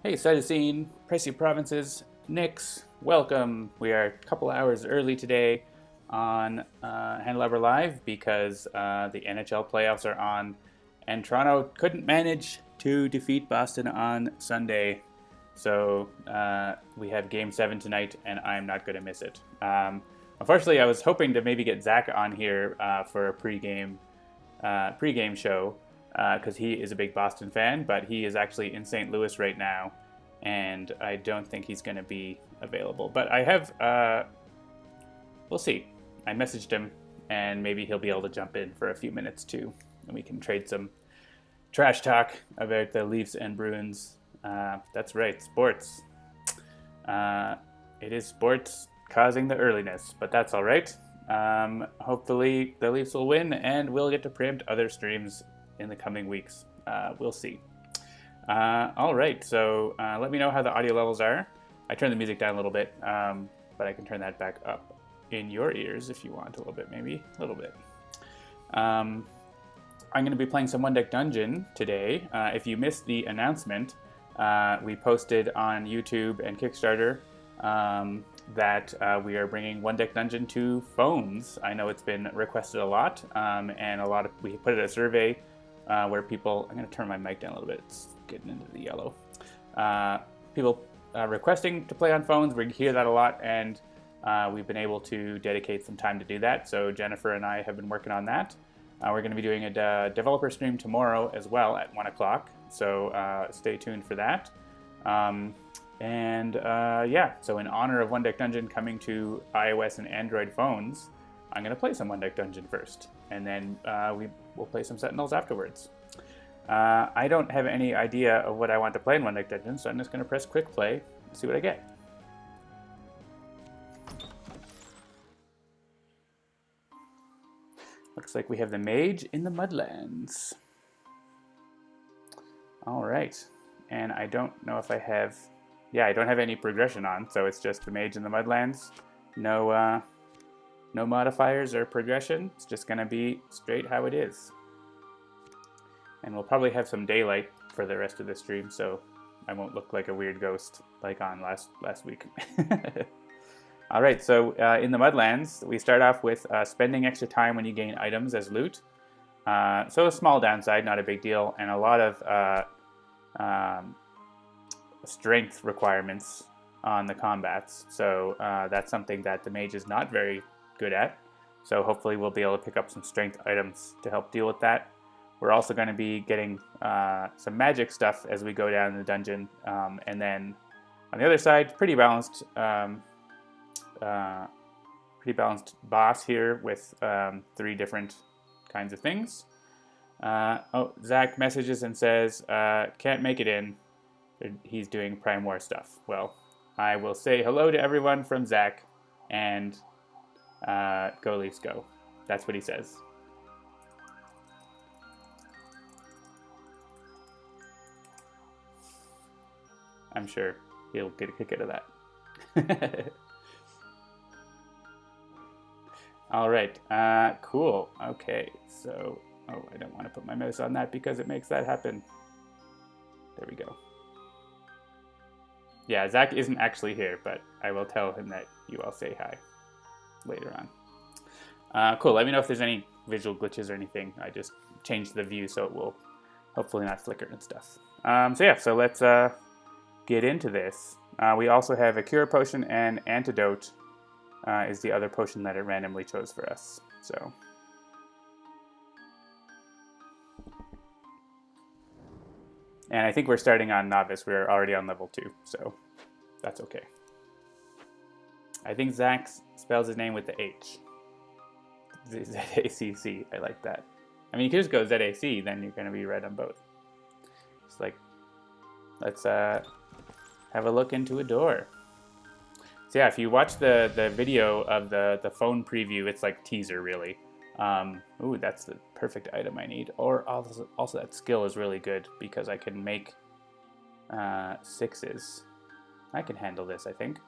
Hey, Citizen, Pricey Provinces, Nix, welcome. We are a couple hours early today on Handelabra Live because the NHL playoffs are on, and Toronto couldn't manage to defeat Boston on Sunday. So we have Game 7 tonight, and I'm not going to miss it. Unfortunately, I was hoping to maybe get Zach on here for a pregame show, because he is a big Boston fan, but he is actually in St. Louis right now, and I don't think he's going to be available. But I have, we'll see. I messaged him, and maybe he'll be able to jump in for a few minutes too, and we can trade some trash talk about the Leafs and Bruins. That's right, sports. It is sports causing the earliness, but that's all right. Hopefully the Leafs will win, and we'll get to preempt other streams in the coming weeks. We'll see. All right, so let me know how the audio levels are. I turned the music down a little bit, but I can turn that back up in your ears if you want a little bit, maybe a little bit. I'm going to be playing some One Deck Dungeon today. If you missed the announcement, we posted on YouTube and Kickstarter that we are bringing One Deck Dungeon to phones. I know it's been requested a lot, and we put it in a survey where people, I'm going to turn my mic down a little bit, it's getting into the yellow. People requesting to play on phones, we hear that a lot, and we've been able to dedicate some time to do that. So Jennifer and I have been working on that. We're going to be doing a developer stream tomorrow as well at 1 o'clock, so stay tuned for that. Yeah, so in honor of One Deck Dungeon coming to iOS and Android phones, I'm going to play some One Deck Dungeon first, and then we'll play some Sentinels afterwards. I don't have any idea of what I want to play in One Deck Dungeon, so I'm just going to press quick play and see what I get. Looks like we have the Mage in the Mudlands. All right, and I don't know if I have... Yeah, I don't have any progression on, so it's just the Mage in the Mudlands. No modifiers or progression. It's just going to be straight how it is. And we'll probably have some daylight for the rest of the stream, so I won't look like a weird ghost like on last week. All right, so in the Mudlands, we start off with spending extra time when you gain items as loot. So a small downside, not a big deal, and a lot of strength requirements on the combats. So that's something that the Mage is not very good at. So hopefully we'll be able to pick up some strength items to help deal with that. We're also going to be getting some magic stuff as we go down the dungeon. And then on the other side, pretty balanced boss here with 3 different kinds of things. Zach messages and says, can't make it in. He's doing Prime War stuff. Well, I will say hello to everyone from Zach, and go Leafs go. That's what he says. I'm sure he'll get a kick out of that. All right, cool. Okay, so, I don't want to put my mouse on that because it makes that happen. There we go. Yeah, Zach isn't actually here, but I will tell him that you all say hi later on. Cool, let me know if there's any visual glitches or anything. I just changed the view so it will hopefully not flicker and stuff. So let's get into this. We also have a cure potion, and antidote is the other potion that it randomly chose for us. So. And I think we're starting on Novice. We're already on level 2, so that's okay. I think Zach spells his name with the H. Z-A-C-C. I like that. I mean, you could just go Z-A-C, then you're going to be right on both. It's like, let's have a look into a door. So yeah, if you watch the video of the phone preview, it's like teaser, really. Ooh, that's the perfect item I need. Or also that skill is really good because I can make 6s. I can handle this, I think.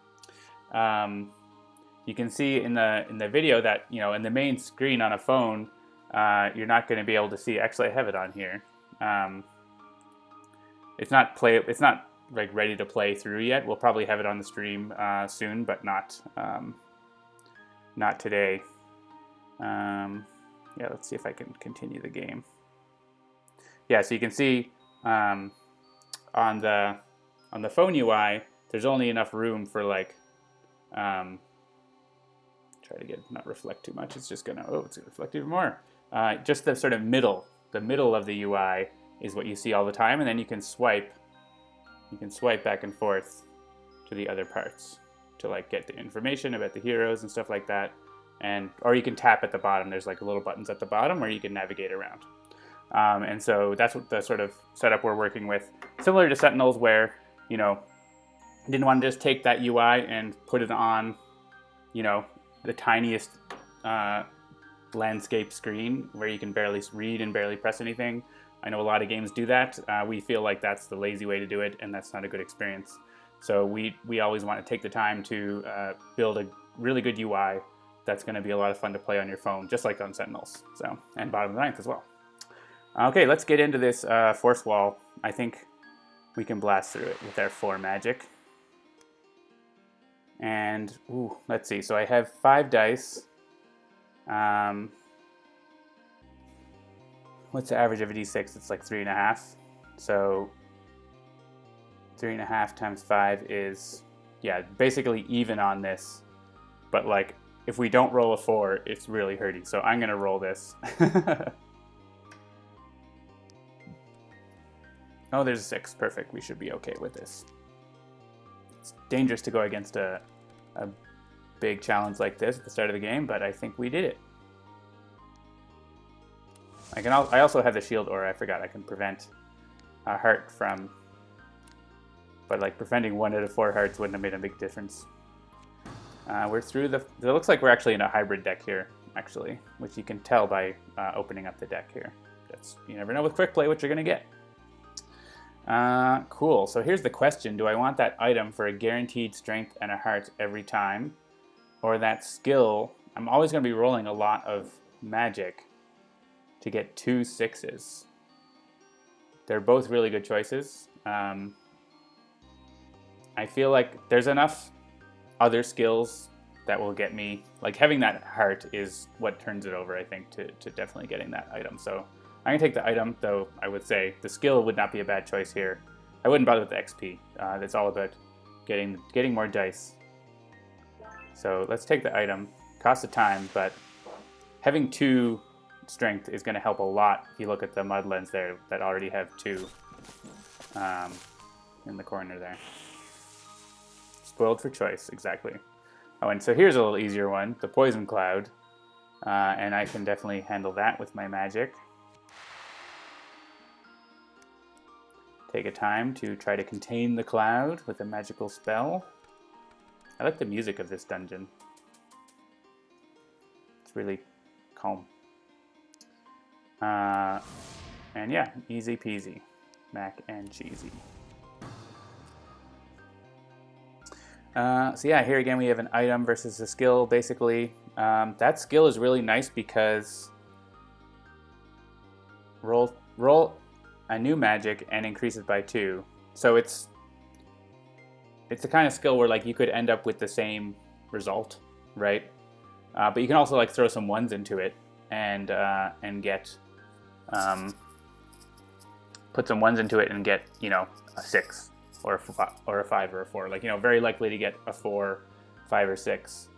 You can see in the video that, in the main screen on a phone, you're not going to be able to see. Actually, I have it on here. It's not like ready to play through yet. We'll probably have it on the stream soon, but not today. Yeah, let's see if I can continue the game. Yeah, so you can see on the phone UI, there's only enough room for like try to get not reflect too much. It's just gonna it's gonna reflect even more. Just the sort of middle of the UI is what you see all the time, and then you can swipe back and forth to the other parts to like get the information about the heroes and stuff like that. Or you can tap at the bottom. There's like little buttons at the bottom where you can navigate around. And so that's what the sort of setup we're working with. Similar to Sentinels, where, you know, didn't want to just take that UI and put it on, you know, the tiniest landscape screen where you can barely read and barely press anything. I know a lot of games do that. We feel like that's the lazy way to do it, and that's not a good experience. So we always want to take the time to build a really good UI that's going to be a lot of fun to play on your phone, just like on Sentinels. So, and bottom of the ninth as well. Okay, let's get into this force wall. I think we can blast through it with our 4 magic. And, let's see. So I have 5 dice. What's the average of a d6? It's like 3.5. So 3.5 times 5 is, yeah, basically even on this. But like, if we don't roll a 4, it's really hurting. So I'm going to roll this. Oh, there's a 6. Perfect. We should be okay with this. It's dangerous to go against a big challenge like this at the start of the game, but I think we did it. I also have the shield aura. I forgot I can prevent a heart from, but like preventing 1 out of 4 hearts wouldn't have made a big difference. We're through it looks like we're actually in a hybrid deck here, actually, which you can tell by opening up the deck here. You never know with quick play what you're gonna get. Cool, so here's the question. Do I want that item for a guaranteed strength and a heart every time? Or that skill? I'm always gonna be rolling a lot of magic to get 2 6s. They're both really good choices. I feel like there's enough other skills that will get me, like having that heart is what turns it over, I think, to definitely getting that item. So I'm gonna take the item, though I would say the skill would not be a bad choice here. I wouldn't bother with the XP. It's all about getting more dice. So let's take the item. Cost of time, but having 2 strength is going to help a lot. If you look at the Mudlands there that already have 2 in the corner there. Spoiled for choice, exactly. Oh, and so here's a little easier one, the Poison Cloud. And I can definitely handle that with my magic. Take a time to try to contain the cloud with a magical spell. I like the music of this dungeon. It's really calm. And yeah, easy peasy. Mac and cheesy. So yeah, here again we have an item versus a skill, basically. That skill is really nice because roll a new magic and increase it by 2. So it's the kind of skill where like you could end up with the same result, right? But you can also like throw some 1s into it and get put some 1s into it and get, you know, a 6 or a 5 or a 4. Like, you know, very likely to get a 4, 5, or 6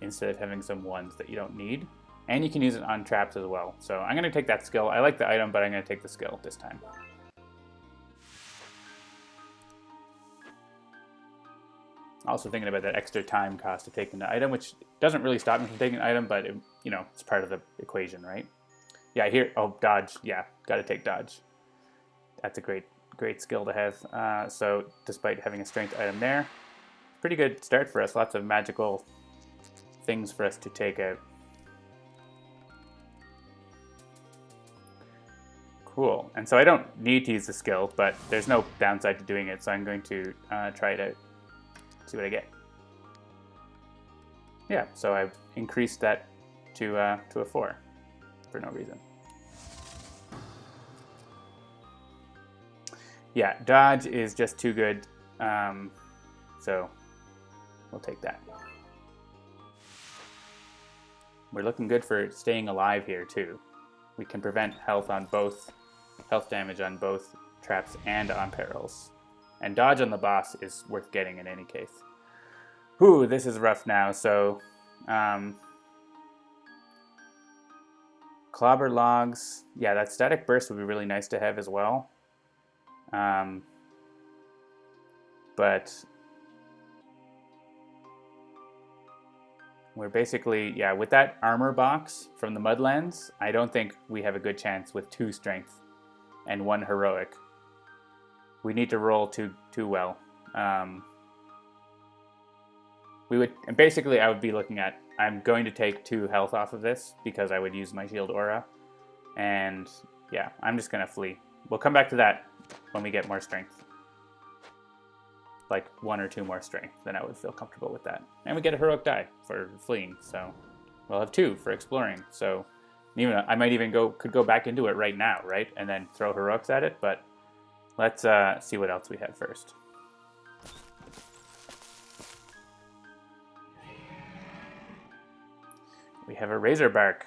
instead of having some 1s that you don't need. And you can use it on traps as well. So I'm going to take that skill. I like the item, but I'm going to take the skill this time. Also thinking about that extra time cost of taking the item, which doesn't really stop me from taking the item, but you know, it's part of the equation, right? Yeah, here, dodge. Yeah, got to take dodge. That's a great skill to have. So despite having a strength item there, pretty good start for us. Lots of magical things for us to take out. Cool. And so I don't need to use the skill, but there's no downside to doing it, so I'm going to try it out. See what I get. Yeah, so I've increased that to a 4 for no reason. Yeah, dodge is just too good, so we'll take that. We're looking good for staying alive here too. We can prevent health damage on both traps and on perils. And dodge on the boss is worth getting in any case. Whew, this is rough now, so clobber logs. Yeah, that static burst would be really nice to have as well. But we're basically, yeah, with that armor box from the Mudlands, I don't think we have a good chance with 2 strength and 1 heroic. We need to roll too well. Basically I would be looking at, I'm going to take 2 health off of this because I would use my shield aura. And yeah, I'm just gonna flee. We'll come back to that when we get more strength. Like 1 or 2 more strength, then I would feel comfortable with that. And we get a heroic die for fleeing, so we'll have 2 for exploring. So even I might even could go back into it right now, right? And then throw heroics at it, but let's see what else we have first. We have a Razorbark,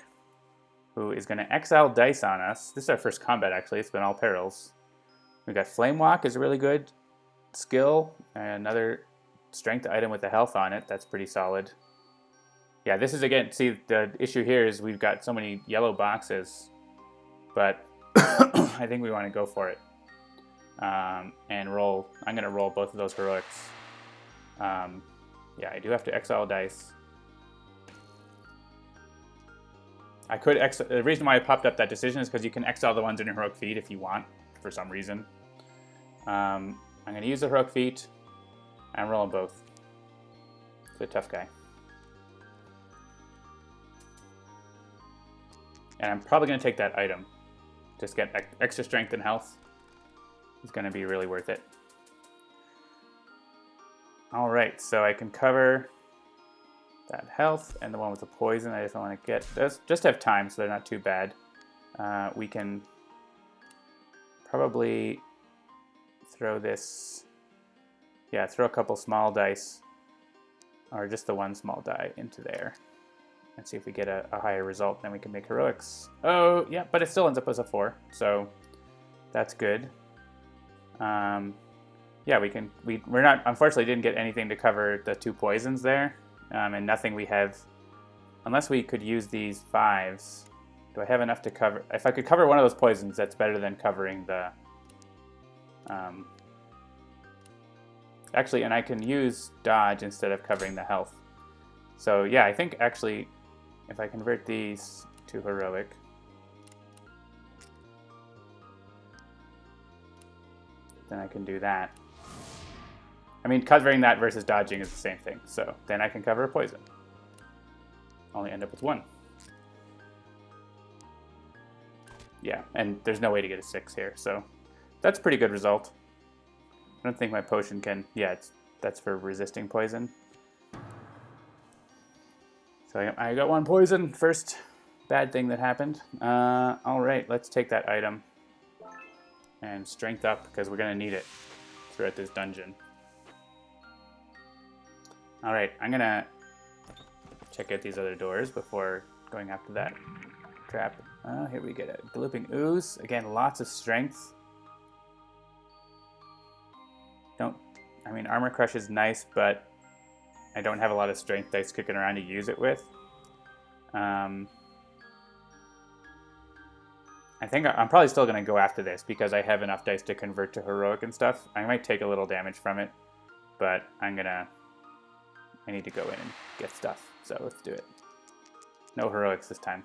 who is going to exile dice on us. This is our first combat, actually. It's been all perils. We got Flame Walk is a really good skill, and another strength item with the health on it. That's pretty solid. Yeah, this is, again, see, the issue here is we've got so many yellow boxes, but I think we want to go for it. And roll. I'm going to roll both of those heroics. Yeah, I do have to exile dice. I could the reason why I popped up that decision is because you can exile the ones in your heroic feat if you want, for some reason. I'm going to use the heroic feat and roll them both. It's a tough guy. And I'm probably going to take that item. Just get extra strength and health. It's going to be really worth it. Alright, so I can cover that health and the one with the poison. I just don't want to get those. Just have time, so they're not too bad. We can probably throw this. Yeah, throw a couple small dice, or just the 1 small die into there, and see if we get a higher result. Then we can make heroics. Oh, yeah, but it still ends up as a 4, so that's good. Yeah, we're not, unfortunately didn't get anything to cover the 2 poisons there. And nothing we have, unless we could use these 5s. Do I have enough to cover? If I could cover one of those poisons, that's better than covering the... Actually, and I can use dodge instead of covering the health. So yeah, I think actually, if I convert these to heroic, then I can do that. I mean, covering that versus dodging is the same thing. So then I can cover a poison. Only end up with 1. Yeah, and there's no way to get a 6 here, so that's a pretty good result. I don't think my potion can... Yeah, that's for resisting poison. So I got 1 poison. First bad thing that happened. Alright, let's take that item and strength up, because we're going to need it throughout this dungeon. Alright, I'm going to check out these other doors before going after that trap. Here we get a Glooping Ooze. Again, lots of strength. I mean, Armor Crush is nice, but I don't have a lot of strength dice kicking around to use it with. I think I'm probably still going to go after this because I have enough dice to convert to heroic and stuff. I might take a little damage from it, but I need to go in and get stuff, so let's do it. No heroics this time.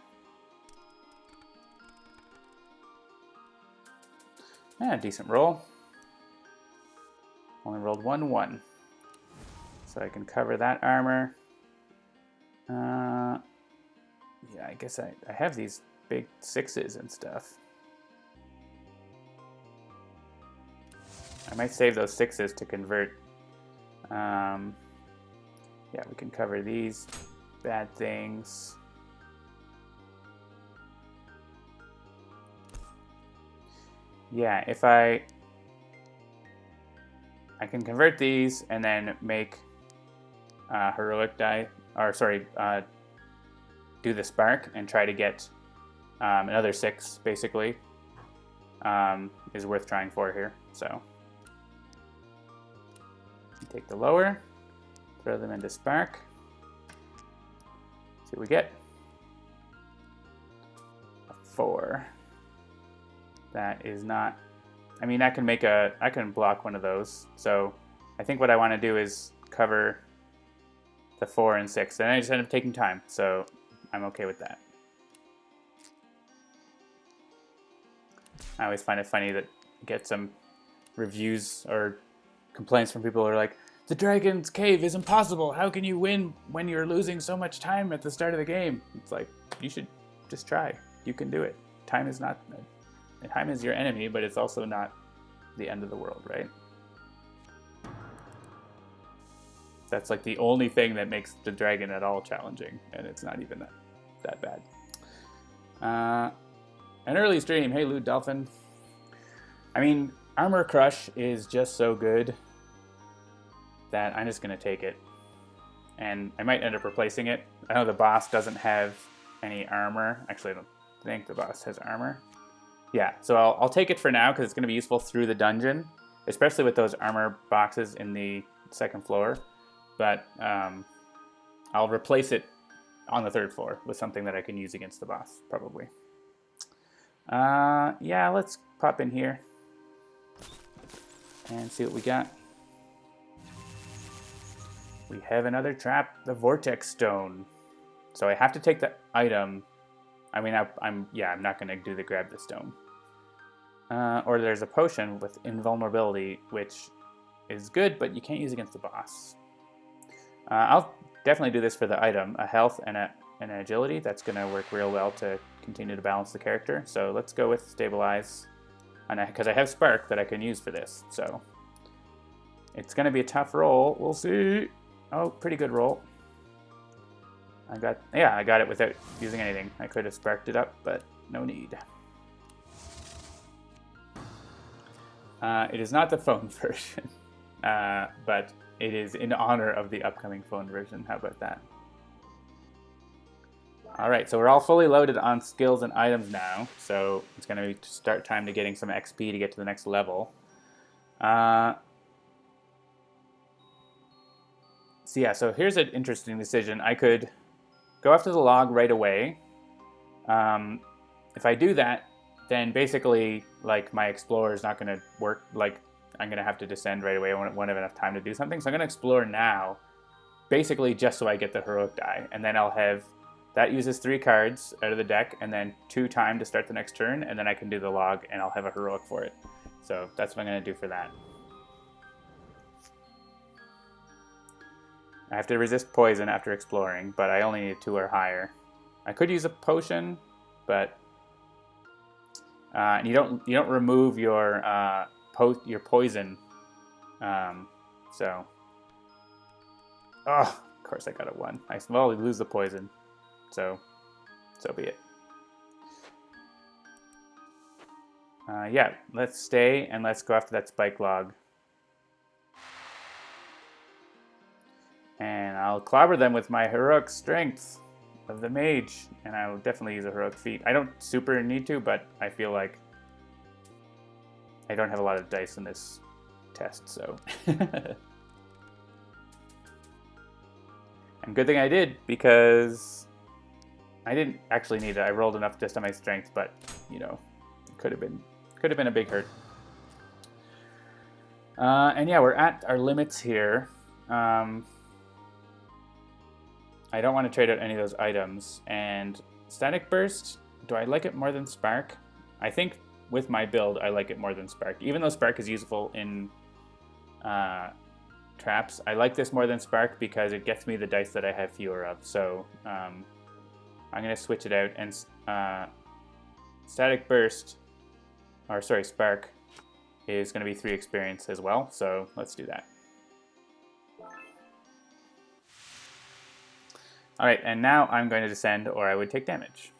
Yeah, decent roll. Only rolled 1-1. So I can cover that armor. Yeah, I guess I have these big 6s and stuff. I might save those 6s to convert. Yeah, we can cover these bad things. Yeah, if I I can convert these and then make heroic die, or sorry, do the spark and try to get another 6, basically, is worth trying for here. So take the lower, throw them into spark, see what we get. A 4. That is not, I mean, I can block one of those. So I think what I want to do is cover the 4 and 6, and I just end up taking time, so I'm okay with that. I always find it funny that I get some reviews or complaints from people who are like, the Dragon's Cave is impossible. How can you win when you're losing so much time at the start of the game? It's like, you should just try. You can do it. Time is your enemy, but it's also not the end of the world, right? That's like the only thing that makes the dragon at all challenging, and it's not even that bad. An early stream. Hey, Lewd Dolphin. I mean, Armor Crush is just so good that I'm just going to take it. And I might end up replacing it. I know the boss doesn't have any armor. Actually, I don't think the boss has armor. Yeah, so I'll take it for now because it's going to be useful through the dungeon, especially with those armor boxes in the second floor. But I'll replace it on the third floor with something that I can use against the boss, probably. Yeah, let's pop in here and see what we got. We have another trap, the Vortex Stone. So I have to take the item. I mean, I'm not going to do the grab the stone. Or there's a potion with invulnerability, which is good, but you can't use against the boss. I'll definitely do this for the item, a health and an agility. That's going to work real well to continue to balance the character. So let's go with stabilize, because I have spark that I can use for this. So it's going to be a tough roll. We'll see. Oh, pretty good roll. I got it without using anything. I could have sparked it up, but no need. It is not the phone version, but it is in honor of the upcoming phone version. How about that? All right, so we're all fully loaded on skills and items now, so it's going to start time to getting some XP to get to the next level. So here's an interesting decision. I could go after the log right away. If I do that, then basically, like, my explorer is not going to work. Like, I'm going to have to descend right away. I won't have enough time to do something. So I'm going to explore now, basically just so I get the heroic die. And then I'll have, that uses 3 cards out of the deck, and then 2 time to start the next turn, and then I can do the log, and I'll have a heroic for it. So that's what I'm going to do for that. I have to resist poison after exploring, but I only need 2 or higher. I could use a potion, but and you don't remove your poison. So, of course I got a 1. Well, we lose the poison, so be it. Yeah, let's stay and let's go after that spike log. And I'll clobber them with my heroic strength of the mage, and I will definitely use a heroic feat. I don't super need to, but I feel like I don't have a lot of dice in this test, so. And good thing I did, because I didn't actually need it. I rolled enough just on my strength, but you know, it could have been a big hurt. And yeah, we're at our limits here. I don't want to trade out any of those items. And Static Burst, do I like it more than Spark? I think with my build, I like it more than Spark. Even though Spark is useful in traps, I like this more than Spark because it gets me the dice that I have fewer of. So I'm going to switch it out. And Static Burst, or sorry, Spark, is going to be 3 experience as well. So let's do that. All right, and now I'm going to descend, or I would take damage.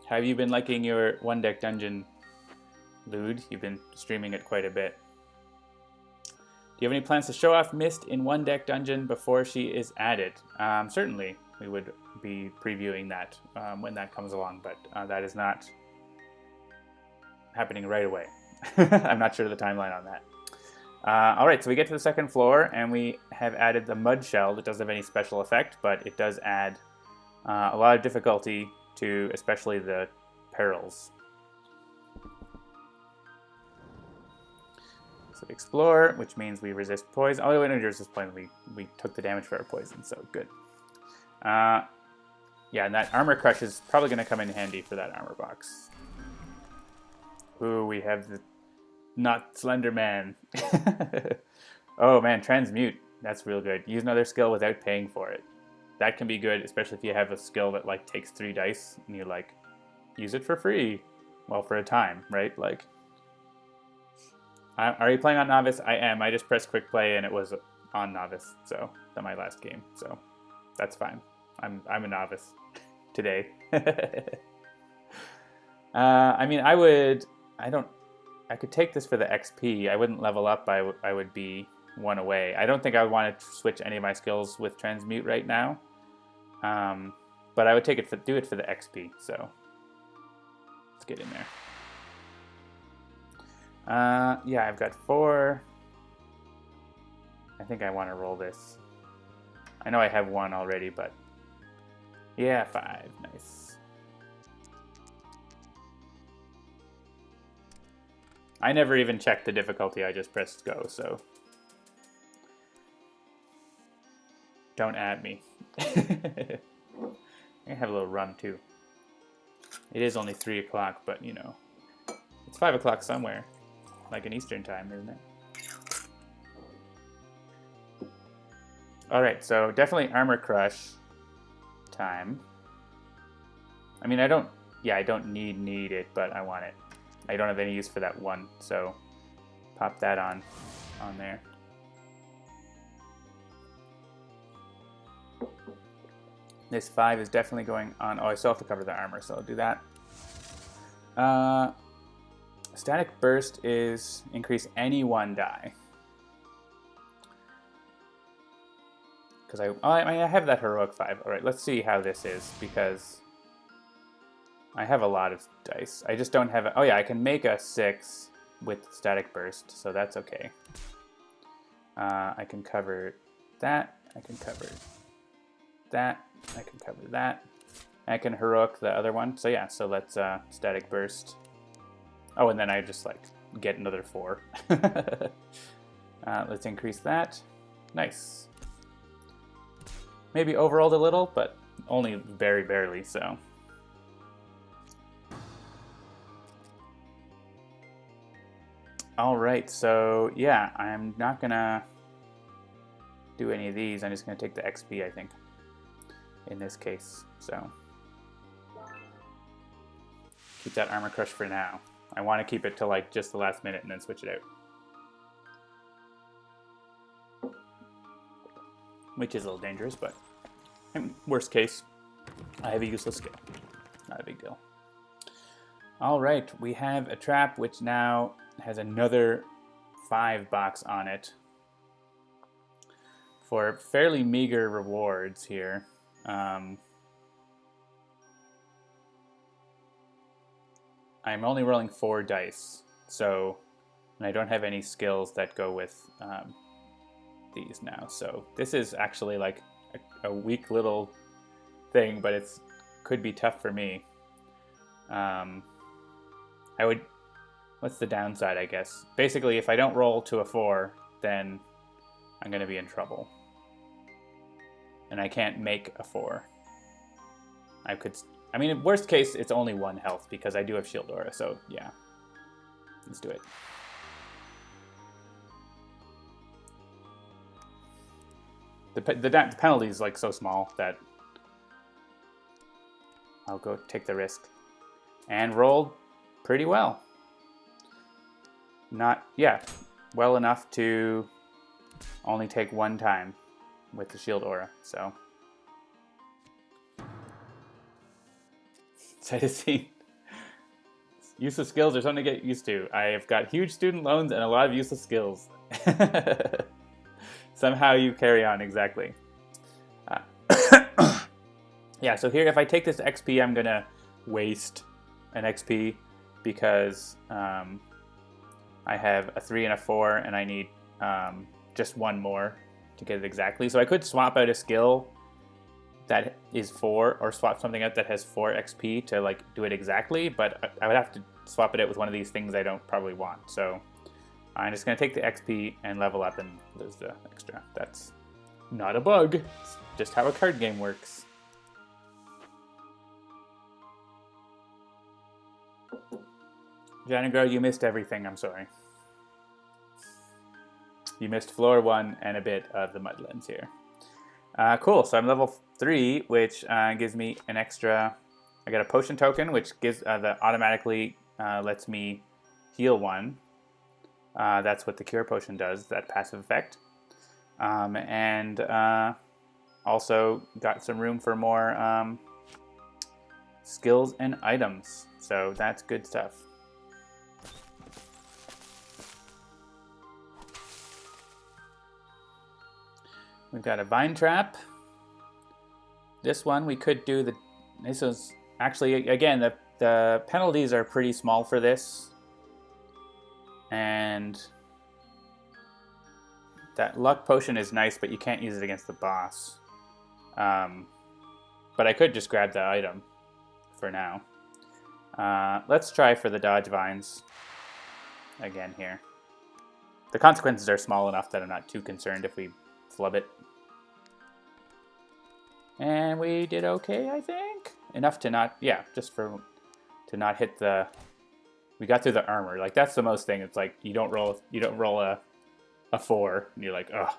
Have you been liking your one-deck dungeon Lude, you've been streaming it quite a bit. Do you have any plans to show off Mist in one deck dungeon before she is added? Certainly, we would be previewing that when that comes along, but that is not happening right away. I'm not sure of the timeline on that. All right, so we get to the second floor, and we have added the Mud Shell. That doesn't have any special effect, but it does add a lot of difficulty to especially the perils. So we explore, which means we resist poison. Oh, we didn't resist poison. We took the damage for our poison, so good. Yeah, and that armor crush is probably going to come in handy for that armor box. Ooh, we have the not Slender Man. Oh man, transmute. That's real good. Use another skill without paying for it. That can be good, especially if you have a skill that like takes 3 dice and you like use it for free. Well, for a time, right? Like, are you playing on Novice? I am. I just pressed quick play and it was on Novice, so that's my last game. So that's fine. I'm a novice today. I mean, I could take this for the XP. I wouldn't level up. I would be 1 away. I don't think I would want to switch any of my skills with transmute right now. But I would do it for the XP. So let's get in there. Yeah, I've got 4. I think I want to roll this. I know I have 1 already, but yeah, 5. Nice. I never even checked the difficulty. I just pressed go, so don't add me. I have a little rum too. It is only 3 o'clock, but you know, it's 5 o'clock somewhere, like in Eastern time, isn't it? All right, so definitely armor crush time. I mean, I don't need it, but I want it. I don't have any use for that 1, so pop that on there. This 5 is definitely going on. Oh, I still have to cover the armor, so I'll do that. Static burst is increase any 1 die. Because I have that heroic 5. All right, let's see how this is, because I have a lot of dice. I just don't have it. Oh yeah, I can make a 6 with static burst, so that's okay. I can cover that. I can cover that. I can cover that. I can heroic the other one. So yeah, so let's static burst. Oh, and then I just like get another 4. Let's increase that. Nice. Maybe overrolled a little, but only very barely, so. All right, so yeah, I'm not gonna do any of these. I'm just gonna take the XP, I think, in this case. So keep that armor crush for now. I want to keep it till like just the last minute and then switch it out. Which is a little dangerous, but worst case, I have a useless skill. Not a big deal. All right, we have a trap which now has another 5 box on it for fairly meager rewards here. I'm only rolling 4 dice, so and I don't have any skills that go with these now. So this is actually like a weak little thing, but it's could be tough for me. What's the downside, I guess? Basically, if I don't roll to a 4, then I'm going to be in trouble. And I can't make a 4. I mean, worst case, it's only 1 health, because I do have Shield Aura, so yeah. Let's do it. The penalty is like so small that I'll go take the risk. And rolled pretty well. Well enough to only take 1 time with the Shield Aura, so. Sight of scene. Useless skills are something to get used to. I've got huge student loans and a lot of useless skills. Somehow you carry on, exactly. Yeah, so here, if I take this XP, I'm going to waste an XP because I have a 3 and a 4, and I need just one more to get it exactly. So I could swap out a skill that is 4, or swap something out that has 4 XP to like do it exactly, but I would have to swap it out with one of these things I don't probably want. So I'm just going to take the XP and level up and lose the extra. That's not a bug. It's just how a card game works. Janagro, you missed everything. I'm sorry. You missed floor 1 and a bit of the Mudlands here. Cool, so I'm level 3, which gives me an extra... I got a potion token, which gives that automatically lets me heal 1. That's what the cure potion does, that passive effect. And also got some room for more skills and items. So that's good stuff. We've got a vine trap. This one we could do the... This is actually, again, the penalties are pretty small for this. And that luck potion is nice, but you can't use it against the boss. But I could just grab the item for now. Let's try for the dodge vines again here. The consequences are small enough that I'm not too concerned if we flub it. And we did okay, I think. Enough to not, yeah, just for to not hit the. We got through the armor. Like that's the most thing. It's like you don't roll a 4, and you're like, ugh.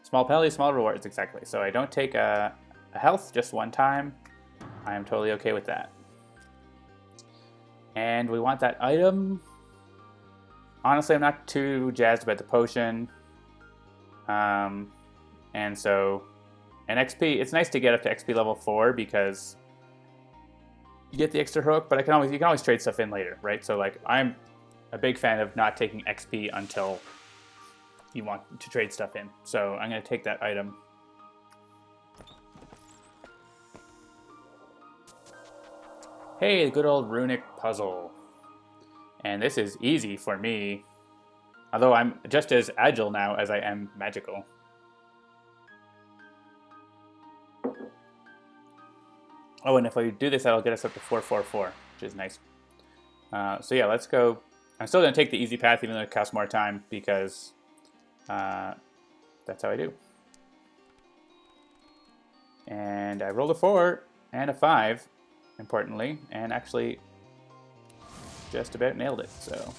Small penalty, small rewards, exactly. So I don't take a health just one time. I am totally okay with that. And we want that item. Honestly, I'm not too jazzed about the potion. And so, an XP, it's nice to get up to XP level 4 because you get the extra hook, but you can always trade stuff in later, right? So like, I'm a big fan of not taking XP until you want to trade stuff in. So I'm going to take that item. Hey, the good old runic puzzle. And this is easy for me. Although I'm just as agile now as I am magical. Oh, and if I do this, that'll get us up to 444, which is nice. So yeah, let's go. I'm still going to take the easy path, even though it costs more time, because that's how I do. And I rolled a 4 and a 5, importantly, and actually just about nailed it, so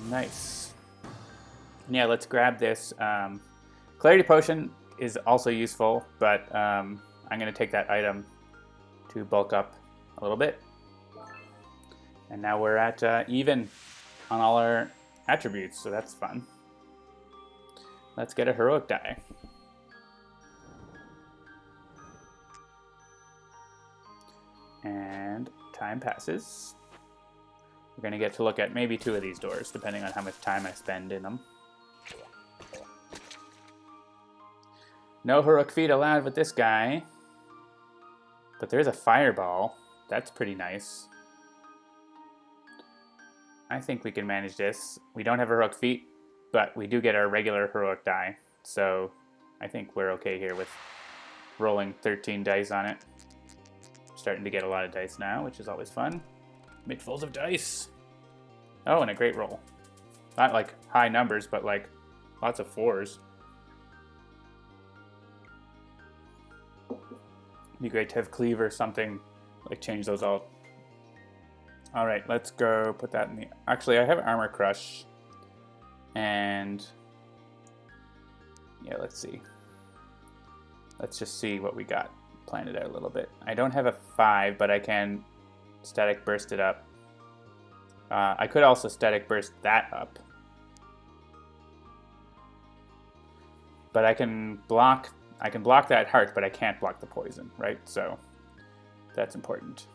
nice. And yeah, let's grab this. Clarity Potion is also useful, but I'm going to take that item to bulk up a little bit. And now we're at even on all our attributes, so that's fun. Let's get a heroic die. And time passes. We're going to get to look at maybe 2 of these doors, depending on how much time I spend in them. No heroic feat allowed with this guy. But there's a fireball. That's pretty nice. I think we can manage this. We don't have heroic feat, but we do get our regular heroic die. So I think we're okay here with rolling 13 dice on it. Starting to get a lot of dice now, which is always fun. Midfuls of dice. Oh, and a great roll. Not like high numbers, but like lots of 4s. Be great to have cleave or something, like change those out. All right, let's go put that in the... Actually, I have armor crush. And yeah, let's see. Let's just see what we got. Plan it out a little bit. I don't have a 5, but I can static burst it up. I could also static burst that up. But I can block that heart, but I can't block the poison, right? So that's important.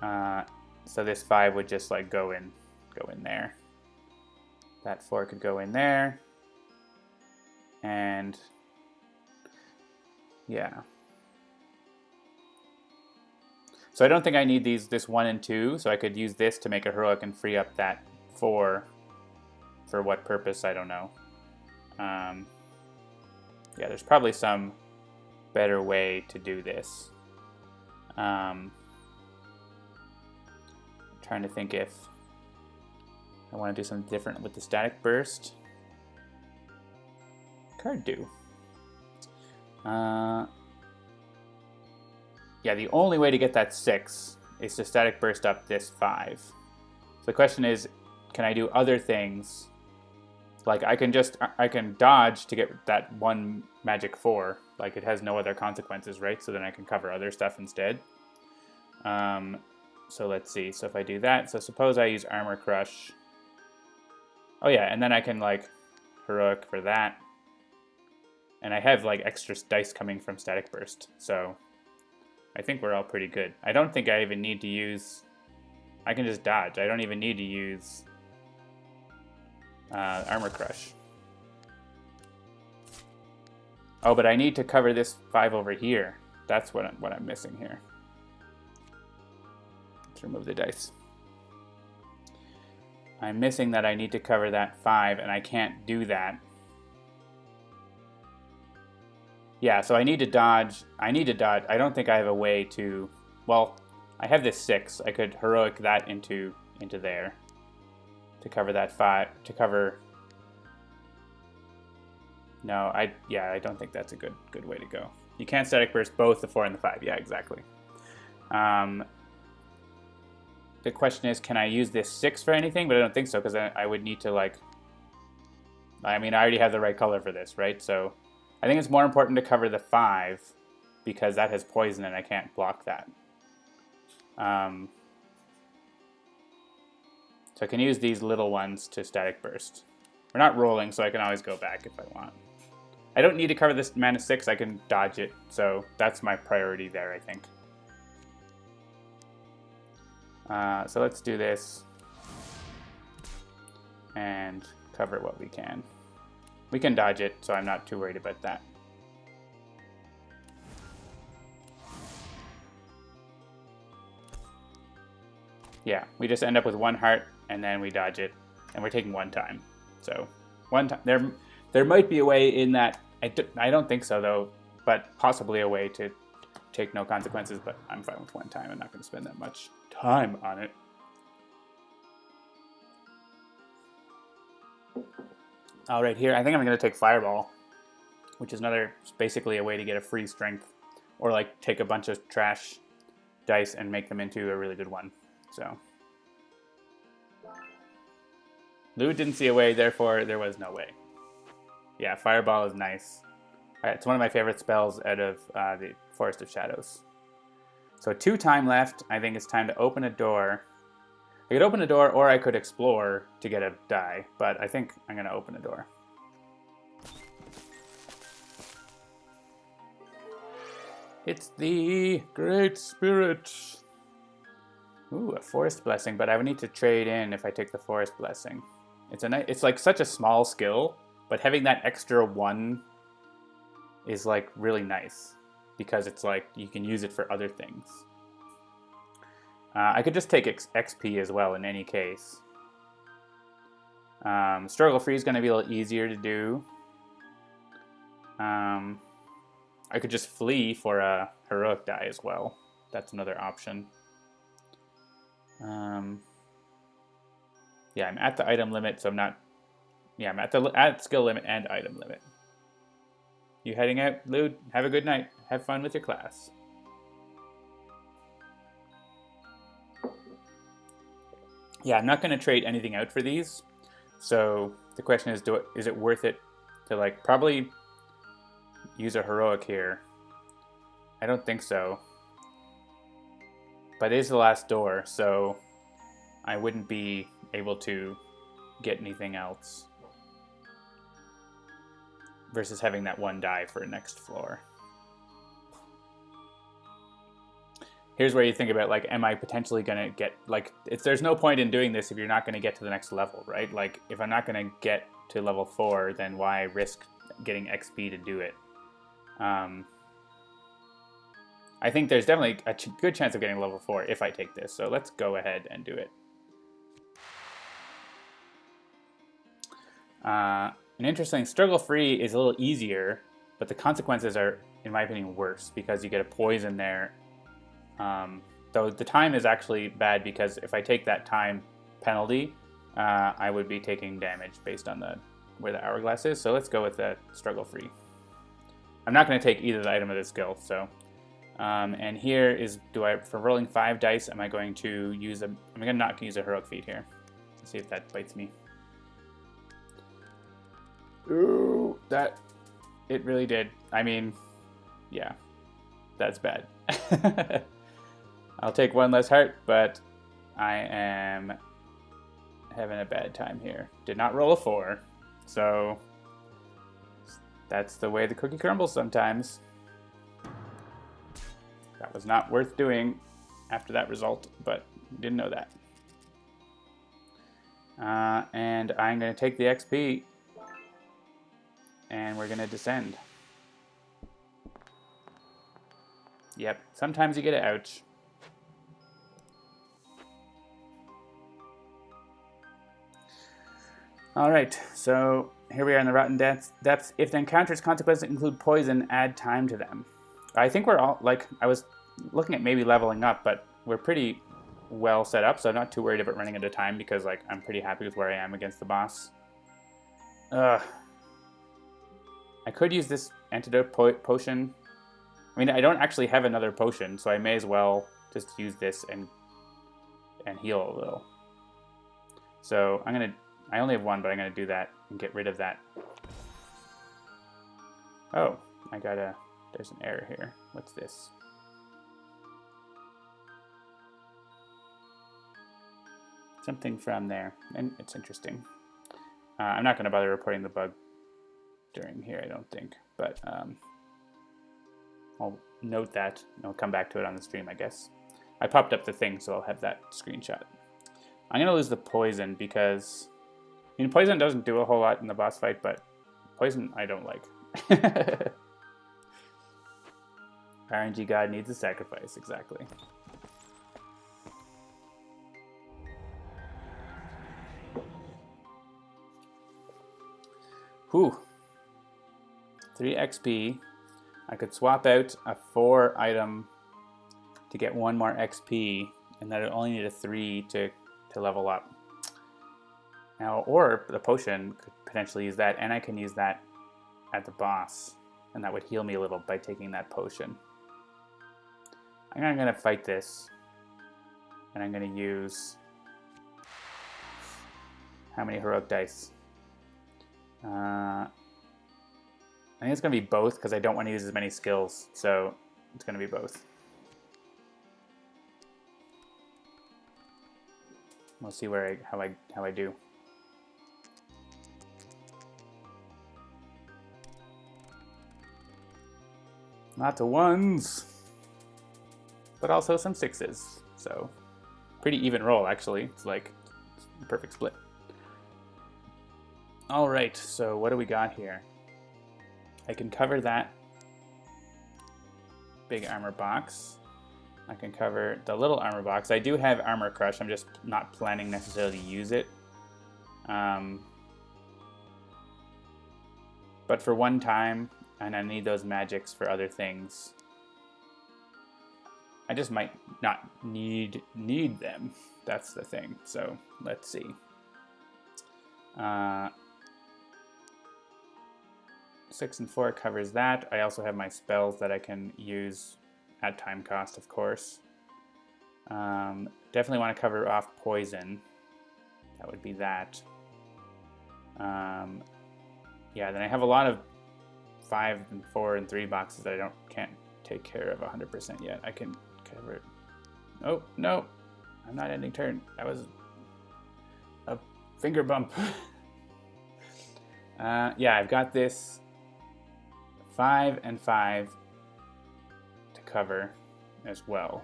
So this 5 would just like go in there. That 4 could go in there. And yeah. So I don't think I need this 1 and 2, so I could use this to make a heroic and free up that 4. For what purpose, I don't know. Yeah, there's probably some better way to do this. Trying to think if I want to do something different with the static burst. Card do. Yeah, the only way to get that 6 is to static burst up this 5. So the question is, can I do other things? Like I can dodge to get that 1 magic 4. Like it has no other consequences, right? So then I can cover other stuff instead. So let's see. So if I do that, so suppose I use Armor Crush. Oh yeah, and then I can like heroic for that. And I have like extra dice coming from static burst. So I think we're all pretty good. I don't think I even need to use... I can just dodge. I don't even need to use Armor Crush. Oh, but I need to cover this 5 over here. That's what I'm missing here. Let's remove the dice. I'm missing that I need to cover that 5, and I can't do that. Yeah, so I need to dodge. I don't think I have a way to... Well, I have this 6. I could heroic that into there. To cover that 5, to cover... No, I don't think that's a good way to go. You can't static burst both the 4 and the 5. Yeah, exactly. The question is, can I use this 6 for anything? But I don't think so, because I would need to, like... I mean, I already have the right color for this, right? So I think it's more important to cover the 5, because that has poison and I can't block that. So I can use these little ones to static burst. We're not rolling, so I can always go back if I want. I don't need to cover this mana 6, I can dodge it, so that's my priority there, I think. So let's do this and cover what we can. We can dodge it, so I'm not too worried about that. Yeah, we just end up with 1 heart, and then we dodge it, and we're taking 1 time. So, 1 time. There might be a way in that, I don't think so though, but possibly a way to take no consequences, but I'm fine with 1 time. I'm not going to spend that much time on it. All right, here, I think I'm going to take Fireball, which is basically a way to get a free strength, or like take a bunch of trash dice and make them into a really good one. So, Lou didn't see a way, therefore there was no way. Yeah, Fireball is nice. It's one of my favorite spells out of the Forest of Shadows. So 2 time left. I think it's time to open a door. I could open a door, or I could explore to get a die, but I think I'm going to open a door. It's the Great Spirit. Ooh, a Forest Blessing, but I would need to trade in if I take the Forest Blessing. It's like such a small skill, but having that extra 1 is like really nice, because it's like you can use it for other things. I could just take XP as well in any case. Struggle Free is going to be a little easier to do. I could just flee for a heroic die as well. That's another option. Yeah, I'm at the item limit, so I'm not... Yeah, I'm at skill limit and item limit. You heading out, Lude? Have a good night. Have fun with your class. Yeah, I'm not going to trade anything out for these. So the question is, is it worth it to like probably use a heroic here? I don't think so. But it is the last door, so I wouldn't be able to get anything else. Versus having that 1 die for next floor. here's where you think about, like, am I potentially going to get, like, there's no point in doing this if you're not going to get to the next level, right? Like, if I'm not going to get to level 4, then why risk getting XP to do it? I think there's definitely a good chance of getting level 4 if I take this, so let's go ahead and do it. An interesting, struggle-free is a little easier, but the consequences are, in my opinion, worse because you get a poison there. Though the time is actually bad because if I take that time penalty, I would be taking damage based on where the hourglass is. So let's go with the struggle-free. I'm not going to take either the item or the skill. So, and here is, for rolling 5 dice, am I going to use I'm going to not use a heroic feat here. Let's see if that bites me. Ooh, it really did. I mean, yeah, that's bad. I'll take 1 less heart, but I am having a bad time here. Did not roll a 4, so that's the way the cookie crumbles sometimes. That was not worth doing after that result, but didn't know that. And I'm going to take the XP, and we're going to descend. Yep, sometimes you get an ouch. Alright, so here we are in the Rotten Depths. If the encounter's consequences include poison, add time to them. I think we're all, like, I was looking at maybe leveling up, but we're pretty well set up, so I'm not too worried about running out of time because, like, I'm pretty happy with where I am against the boss. I could use this antidote potion. I mean, I don't actually have another potion, so I may as well just use this and heal a little. So I only have 1, but I'm gonna do that and get rid of that. Oh, there's an error here. What's this? Something from there, and it's interesting. I'm not gonna bother reporting the bug during here, I don't think, but I'll note that, and I'll come back to it on the stream, I guess. I popped up the thing, so I'll have that screenshot. I'm going to lose the poison because, I mean, poison doesn't do a whole lot in the boss fight, but poison I don't like. RNG God needs a sacrifice, exactly. Whew. 3 XP. I could swap out a 4 item to get 1 more XP, and then I only need a 3 to level up. Now, or the potion could potentially use that, and I can use that at the boss, and that would heal me a little by taking that potion. I'm going to fight this, and I'm going to use how many heroic dice? I think it's going to be both because I don't want to use as many skills, so it's going to be both. We'll see how I do. Lots of 1s, but also some 6s. So pretty even roll, actually. It's like a perfect split. All right, so what do we got here? I can cover that big armor box. I can cover the little armor box. I do have armor crush. I'm just not planning necessarily to use it. But for one time, and I need those magics for other things, I just might not need them. That's the thing. So let's see. 6 and 4 covers that. I also have my spells that I can use at time cost, of course. Definitely want to cover off poison. That would be that. Yeah, then I have a lot of 5 and 4 and 3 boxes that I can't take care of 100% yet. I can cover it. Oh, no. I'm not ending turn. That was a finger bump. Yeah, I've got this 5 and 5 to cover as well.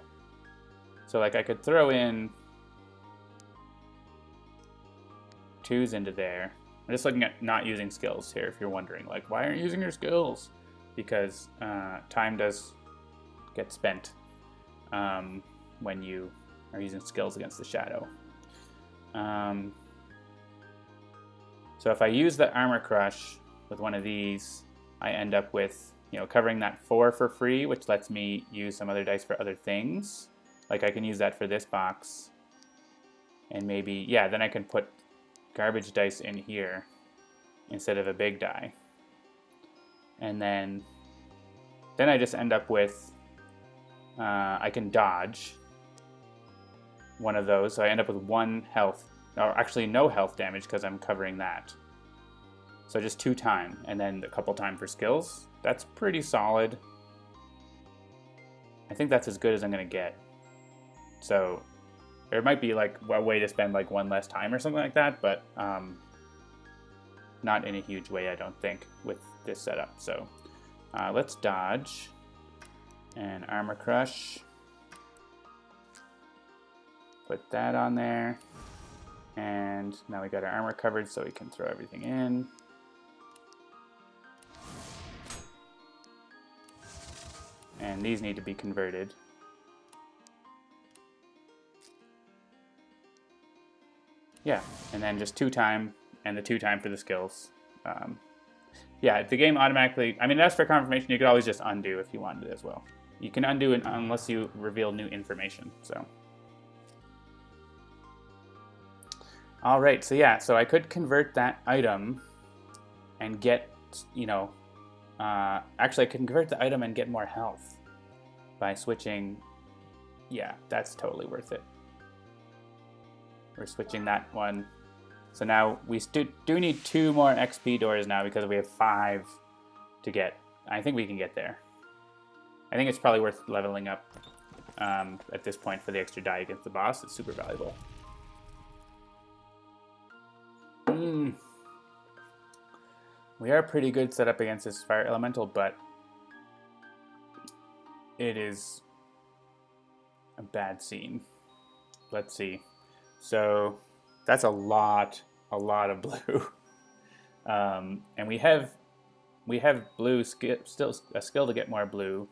So like I could throw in 2s into there. I'm just looking at not using skills here if you're wondering, like, why aren't you using your skills? Because time does get spent when you are using skills against the shadow. So if I use the armor crush with one of these, I end up with, you know, covering that 4 for free, which lets me use some other dice for other things. Like I can use that for this box. And maybe, yeah, then I can put garbage dice in here instead of a big die. And then I just end up with, I can dodge one of those. So I end up with 1 health, or actually no health damage because I'm covering that. So just 2 time, and then a couple time for skills. That's pretty solid. I think that's as good as I'm gonna get. So there might be like a way to spend like 1 less time or something like that, but not in a huge way, I don't think, with this setup. So let's dodge and armor crush. Put that on there. And now we got our armor covered so we can throw everything in. And these need to be converted. Yeah, and then just 2 time and the 2 time for the skills. Yeah, the game automatically, I mean, that's for confirmation. You could always just undo if you wanted as well. You can undo it unless you reveal new information, so. All right, so yeah, so I could convert that item and get, you know, actually I could convert the item and get more health by switching. Yeah, that's totally worth it. We're switching that one. So now we do need 2 more XP doors now because we have 5 to get. I think we can get there. I think it's probably worth leveling up at this point for the extra die against the boss. It's super valuable. We are pretty good set up against this fire elemental, but it is a bad scene. Let's see. So that's a lot of blue, and we have blue still a skill to get more blue.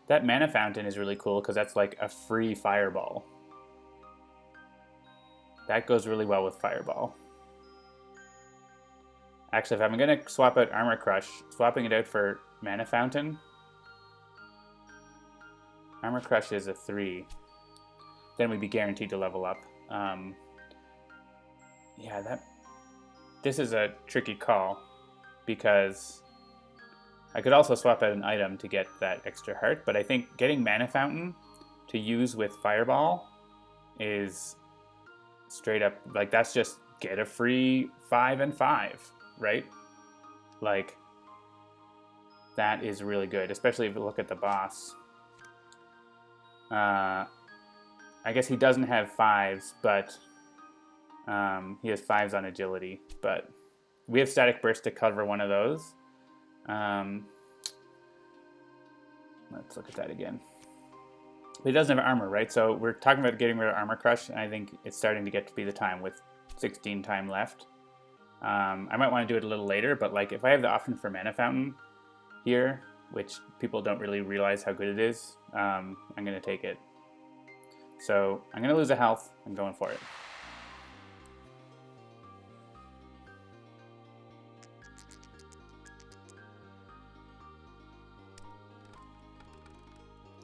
That mana fountain is really cool because that's like a free fireball. That goes really well with fireball. Actually, if I'm going to swap out Armor Crush, swapping it out for Mana Fountain, Armor Crush is a 3. Then we'd be guaranteed to level up. Yeah, this is a tricky call because I could also swap out an item to get that extra heart, but I think getting Mana Fountain to use with Fireball is straight up, like, that's just get a free 5 and 5. Right? Like, that is really good, especially if you look at the boss. I guess he doesn't have 5s, but he has 5s on agility. But we have static burst to cover one of those. Let's look at that again. But he doesn't have armor, right? So we're talking about getting rid of Armor Crush, and I think it's starting to get to be the time with 16 time left. I might want to do it a little later, but like if I have the option for Mana Fountain here, which people don't really realize how good it is, I'm going to take it. So I'm going to lose a health. I'm going for it.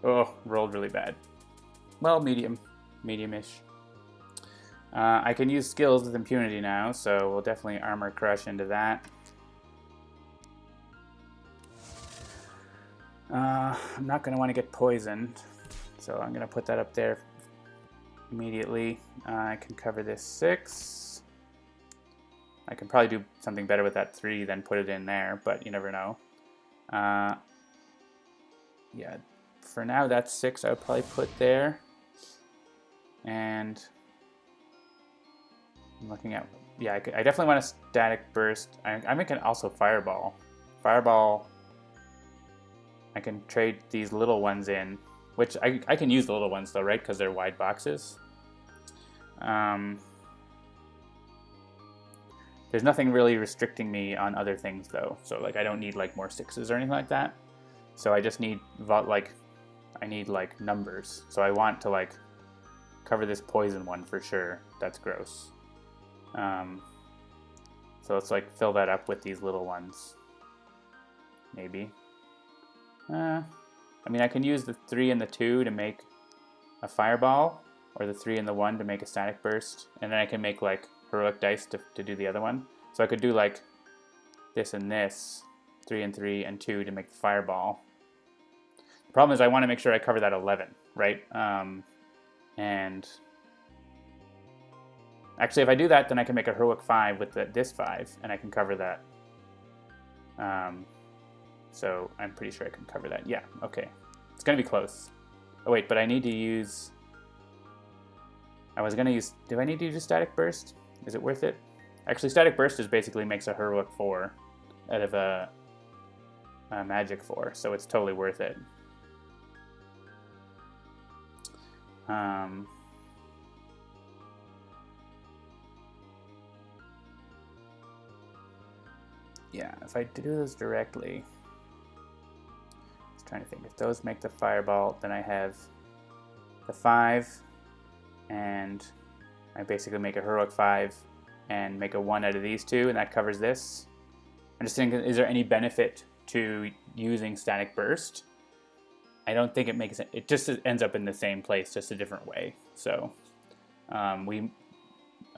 Oh, rolled really bad. Well, medium-ish. I can use skills with impunity now, so we'll definitely Armor Crush into that. I'm not going to want to get poisoned, so I'm going to put that up there immediately. I can cover this 6. I can probably do something better with that 3 than put it in there, but you never know. Yeah, for now that's 6 I would probably put there. And I'm looking at, yeah, I definitely want a static burst. I can also fireball. Fireball, I can trade these little ones in which I can use the little ones though, right? Because they're wide boxes. There's nothing really restricting me on other things though. So like I don't need like more 6s or anything like that. So I just need I need like numbers. So I want to like cover this poison one for sure. That's gross. So let's like fill that up with these little ones. Maybe. I mean, I can use the 3 and the 2 to make a fireball, or the 3 and the 1 to make a static burst, and then I can make like heroic dice to do the other one. So I could do like this and this, 3 and 3 and 2 to make the fireball. The problem is I want to make sure I cover that 11, right? And actually, if I do that, then I can make a heroic 5 with this 5, and I can cover that. So I'm pretty sure I can cover that. Yeah, okay. It's going to be close. Oh wait, but I need to use... I was going to use... Do I need to use a static burst? Is it worth it? Actually, static burst is basically makes a heroic 4 out of a magic 4, so it's totally worth it. Yeah, if I do those directly... Trying to think, if those make the fireball, then I have the 5, and I basically make a heroic 5 and make a 1 out of these 2, and that covers this. I'm just thinking, is there any benefit to using static burst? I don't think it makes it. It just ends up in the same place, just a different way. So we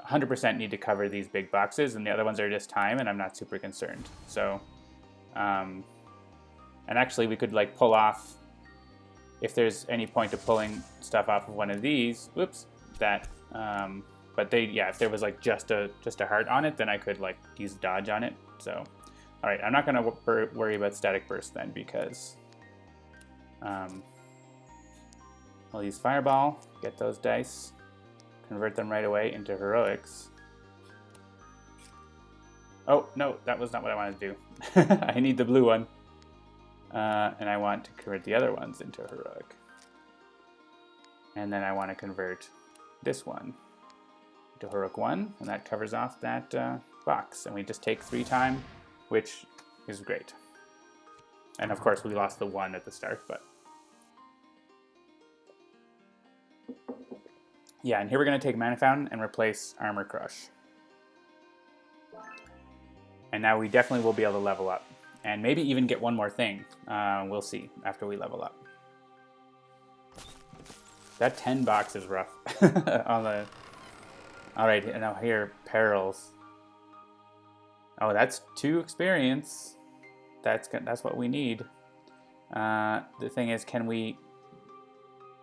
100% need to cover these big boxes, and the other ones are just time, and I'm not super concerned. So. And actually, we could like pull off, if there's any point of pulling stuff off of one of these. Whoops, that. But if there was like just a heart on it, then I could like use dodge on it. So, all right, I'm not gonna worry about static burst then, because I'll use fireball, get those dice, convert them right away into heroics. Oh no, that was not what I wanted to do. I need the blue one. And I want to convert the other ones into heroic. And then I want to convert this one to heroic 1, and that covers off that box. And we just take 3 time, which is great. And of course, we lost the 1 at the start, but... Yeah, and here we're going to take Mana Fountain and replace Armor Crush. And now we definitely will be able to level up. And maybe even get one more thing. We'll see after we level up. That 10 box is rough. On the... All right, and now here, perils. Oh, that's 2 experience. That's what we need. The thing is, can we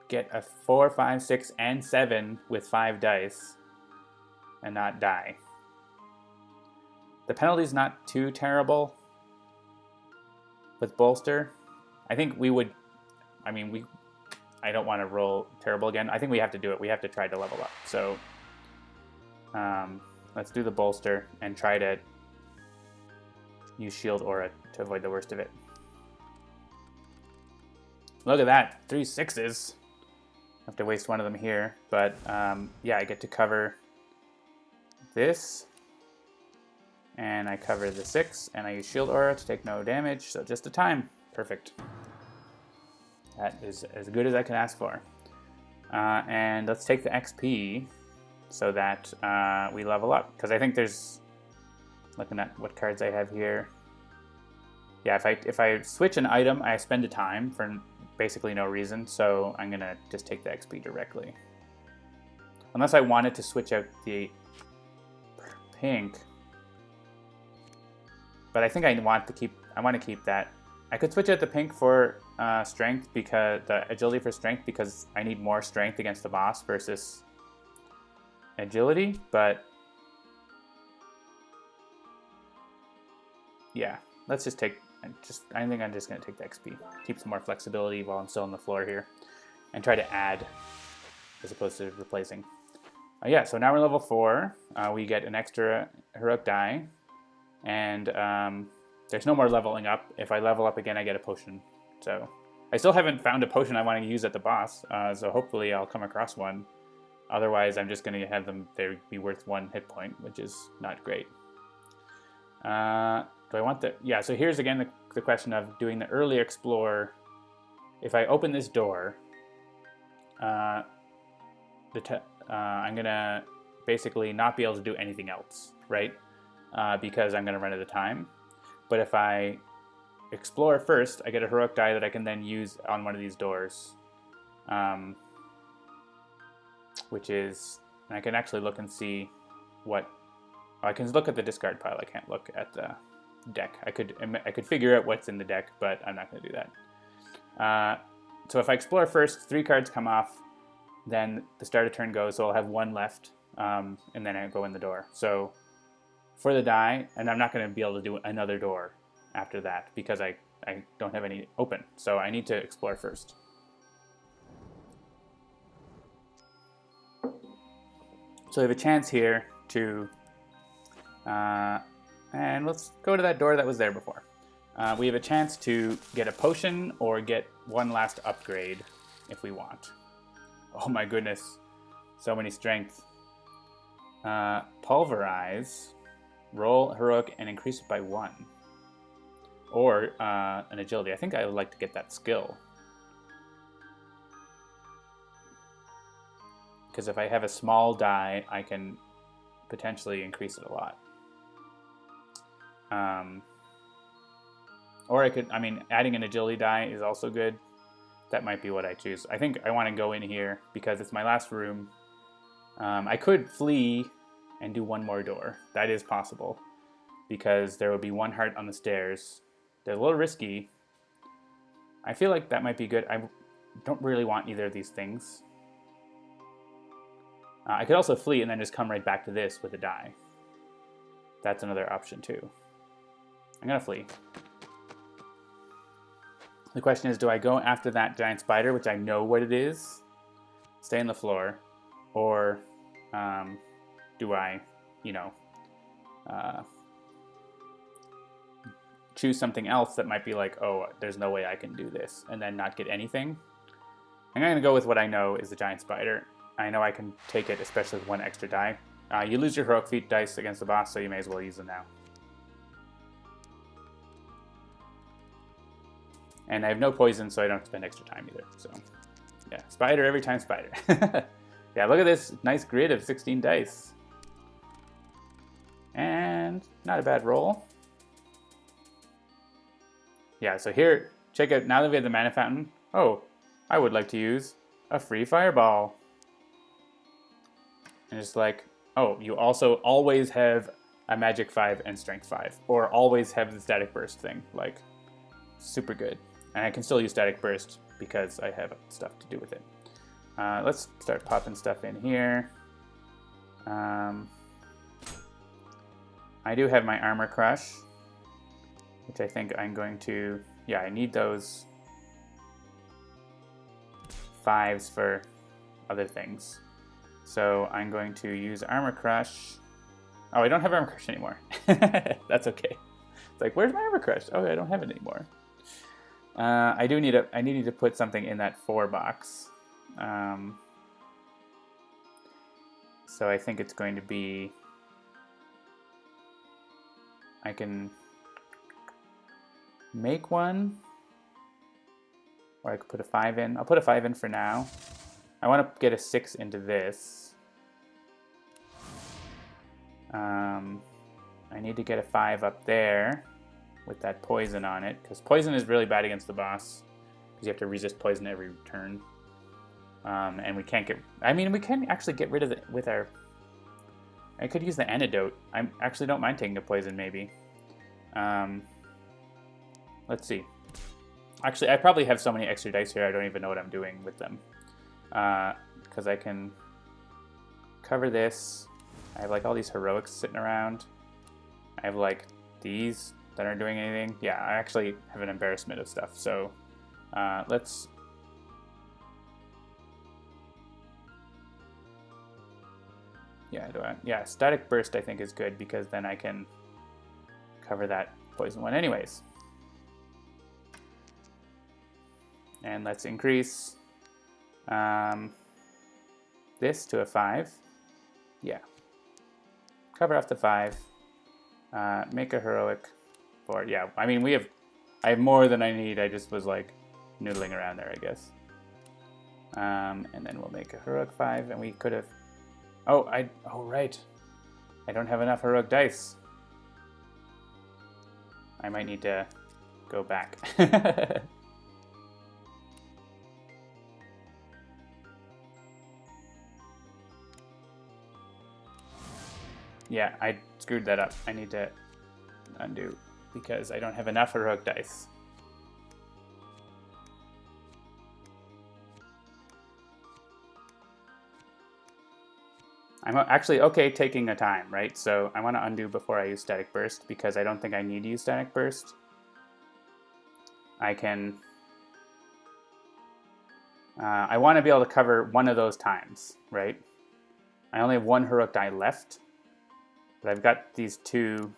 get a 4, 5, 6, and 7 with 5 dice and not die? The penalty's not too terrible. With bolster, I think we would, I don't want to roll terrible again. I think we have to do it. We have to try to level up. So let's do the bolster and try to use shield aura to avoid the worst of it. Look at that, 3 6s. Have to waste one of them here, but yeah, I get to cover this. And I cover the 6, and I use shield aura to take no damage, so just a time. Perfect. That is as good as I can ask for. And let's take the XP so that we level up. Because I think there's, looking at what cards I have here. Yeah, if I switch an item, I spend a time for basically no reason, so I'm going to just take the XP directly. Unless I wanted to switch out the pink. But I think I want to keep that. I could switch out the pink for strength, because the agility for strength, because I need more strength against the boss versus agility. But yeah, let's just take. I think I'm just gonna take the XP. Keep some more flexibility while I'm still on the floor here, and try to add as opposed to replacing. Yeah, so now we're level 4. We get an extra heroic die. And there's no more leveling up. If I level up again, I get a potion. So I still haven't found a potion I want to use at the boss, so hopefully I'll come across one. Otherwise, I'm just going to have them be worth 1 hit point, which is not great. Do I want the... Yeah, so here's again the question of doing the early explore. If I open this door, I'm going to basically not be able to do anything else, right? Because I'm going to run out of time. But if I explore first, I get a heroic die that I can then use on one of these doors. Which is... And I can actually look and see what... I can look at the discard pile. I can't look at the deck. I could figure out what's in the deck, but I'm not going to do that. So if I explore first, 3 cards come off, then the start of turn goes, so I'll have 1 left, and then I go in the door. So for the die, and I'm not going to be able to do another door after that because I don't have any open. So I need to explore first. So we have a chance here to... and let's go to that door that was there before. We have a chance to get a potion or get 1 last upgrade if we want. Oh my goodness. So many strength. Pulverize. Roll heroic and increase it by 1. Or an agility. I think I would like to get that skill. Because if I have a small die, I can potentially increase it a lot. Or I could, I mean, adding an agility die is also good. That might be what I choose. I think I want to go in here because it's my last room. I could flee and do 1 more door. That is possible because there would be 1 heart on the stairs. They're a little risky. I feel like that might be good. I don't really want either of these things. I could also flee and then just come right back to this with a die. That's another option too. I'm going to flee. The question is, do I go after that giant spider, which I know what it is, stay on the floor, or do I, you know, choose something else that might be like, oh, there's no way I can do this, and then not get anything? I'm going to go with what I know is the giant spider. I know I can take it, especially with 1 extra die. You lose your heroic feat dice against the boss, so you may as well use them now. And I have no poison, so I don't spend extra time either. So, yeah, spider every time, spider. Yeah, look at this nice grid of 16 dice. And not a bad roll. Yeah, so here, check out, now that we have the mana fountain, oh, I would like to use a free fireball. And it's like, oh, you also always have a magic 5 and strength 5. Or always have the static burst thing. Like, super good. And I can still use static burst because I have stuff to do with it. Let's start popping stuff in here. I do have my armor crush, which I think I'm going to... Yeah, I need those 5s for other things. So I'm going to use armor crush. Oh, I don't have armor crush anymore. That's okay. It's like, where's my armor crush? Oh, I don't have it anymore. I need to put something in that 4 box. So I think it's going to be... I can make one. Or I could put a 5 in. I'll put a 5 in for now. I want to get a 6 into this. I need to get a 5 up there with that poison on it, because poison is really bad against the boss, because you have to resist poison every turn. And we can't get... I mean, we can actually get rid of it with our... I could use the antidote. I actually don't mind taking a poison, maybe. Let's see. Actually, I probably have so many extra dice here, I don't even know what I'm doing with them. Because I can cover this. I have like all these heroics sitting around. I have like these that aren't doing anything. Yeah, I actually have an embarrassment of stuff. So let's... Yeah, static burst I think is good because then I can cover that poison one anyways. And let's increase this to a 5. Yeah. Cover off the 5. Make a heroic 4. Yeah, I mean, I have more than I need. I just was like noodling around there, I guess. And then we'll make a heroic 5, and we could have... Oh, right. I don't have enough heroic dice. I might need to go back. Yeah, I screwed that up. I need to undo because I don't have enough heroic dice. I'm actually okay taking a time, right? So I want to undo before I use Static Burst because I don't think I need to use Static Burst. I can... I want to be able to cover one of those times, right? I only have 1 heroic die left, but I've got these 2...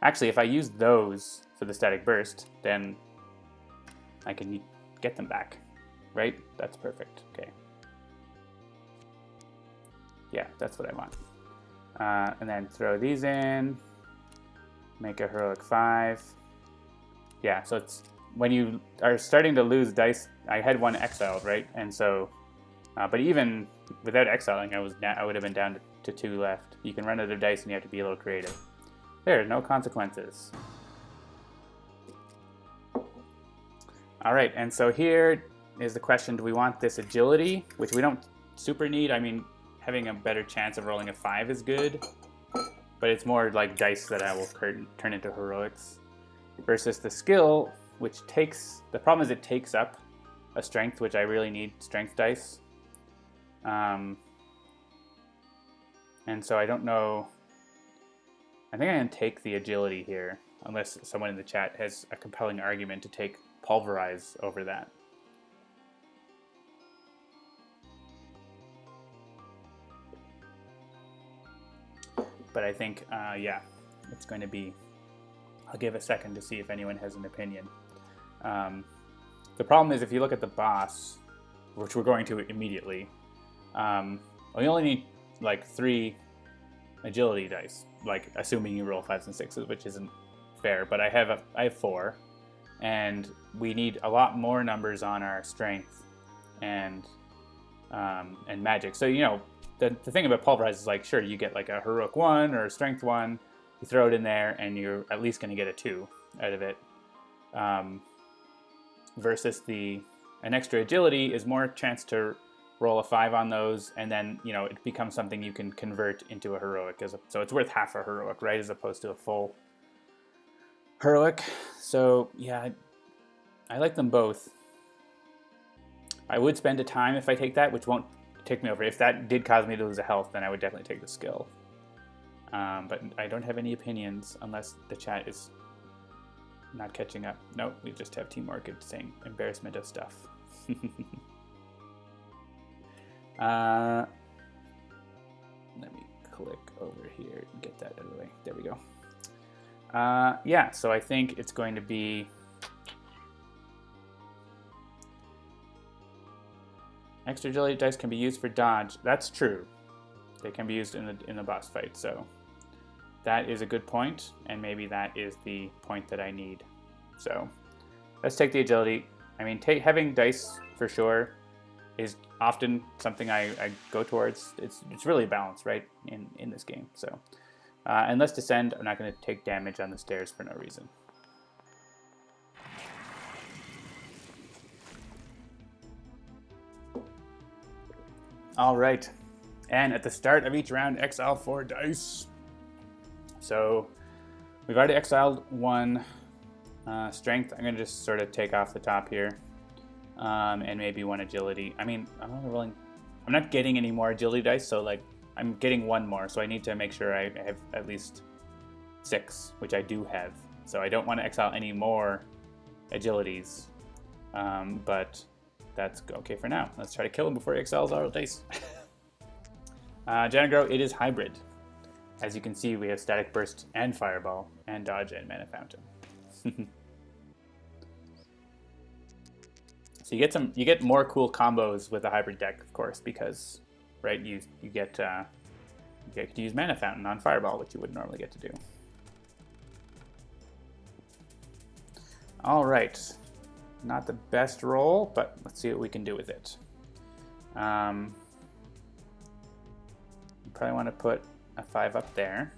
Actually, if I use those for the Static Burst, then I can get them back, right? That's perfect, okay. Yeah, that's what I want. And then throw these in, make a heroic 5. Yeah, so it's when you are starting to lose dice. I had 1 exiled, right? And so, but even without exiling, I would have been down to 2 left. You can run out of dice, and you have to be a little creative. There, no consequences. All right, and so here is the question: do we want this agility, which we don't super need? I mean, having a better chance of rolling a 5 is good, but it's more like dice that I will turn into heroics, versus the skill, which takes... The problem is it takes up a strength, which I really need strength dice. And so I don't know... I think I'm going to take the agility here, unless someone in the chat has a compelling argument to take Pulverize over that. But I think, yeah, it's going to be... I'll give a second to see if anyone has an opinion. The problem is if you look at the boss, which we're going to immediately, we only need like 3 agility dice, like assuming you roll 5s and 6s, which isn't fair, but I have 4, and we need a lot more numbers on our strength and magic. So, you know, the thing about Pulverize is like, sure, you get like a heroic 1 or a strength 1, you throw it in there, and you're at least going to get a 2 out of it. Versus an extra agility is more chance to roll a 5 on those, and then, you know, it becomes something you can convert into a heroic. So it's worth half a heroic, right, as opposed to a full heroic. So, yeah, I like them both. I would spend a time if I take that, which won't take me over. If that did cause me to lose a health, then I would definitely take the skill. But I don't have any opinions unless the chat is not catching up. No, we just have Team Orchid saying embarrassment of stuff. Let me click over here and get that out of the way. There we go. Yeah, so I think it's going to be... Extra agility dice can be used for dodge. That's true. They can be used in the boss fight, so that is a good point, and maybe that is the point that I need. So let's take the agility. I mean, having dice for sure is often something I go towards. It's really balanced, right, in this game. So and let's descend. I'm not going to take damage on the stairs for no reason. All right, and at the start of each round, exile 4 dice. So we've already exiled 1 strength. I'm going to just sort of take off the top here, and maybe 1 agility. I mean, I'm not getting any more agility dice, so like I'm getting 1 more. So I need to make sure I have at least 6, which I do have. So I don't want to exile any more agilities, but that's okay for now. Let's try to kill him before he exiles our dice. Janagro, it is hybrid. As you can see, we have Static Burst and Fireball, and Dodge and Mana Fountain. So you get more cool combos with the hybrid deck, of course, because right you get to use Mana Fountain on Fireball, which you wouldn't normally get to do. All right, not the best roll, but let's see what we can do with it. You probably want to put a 5 up there.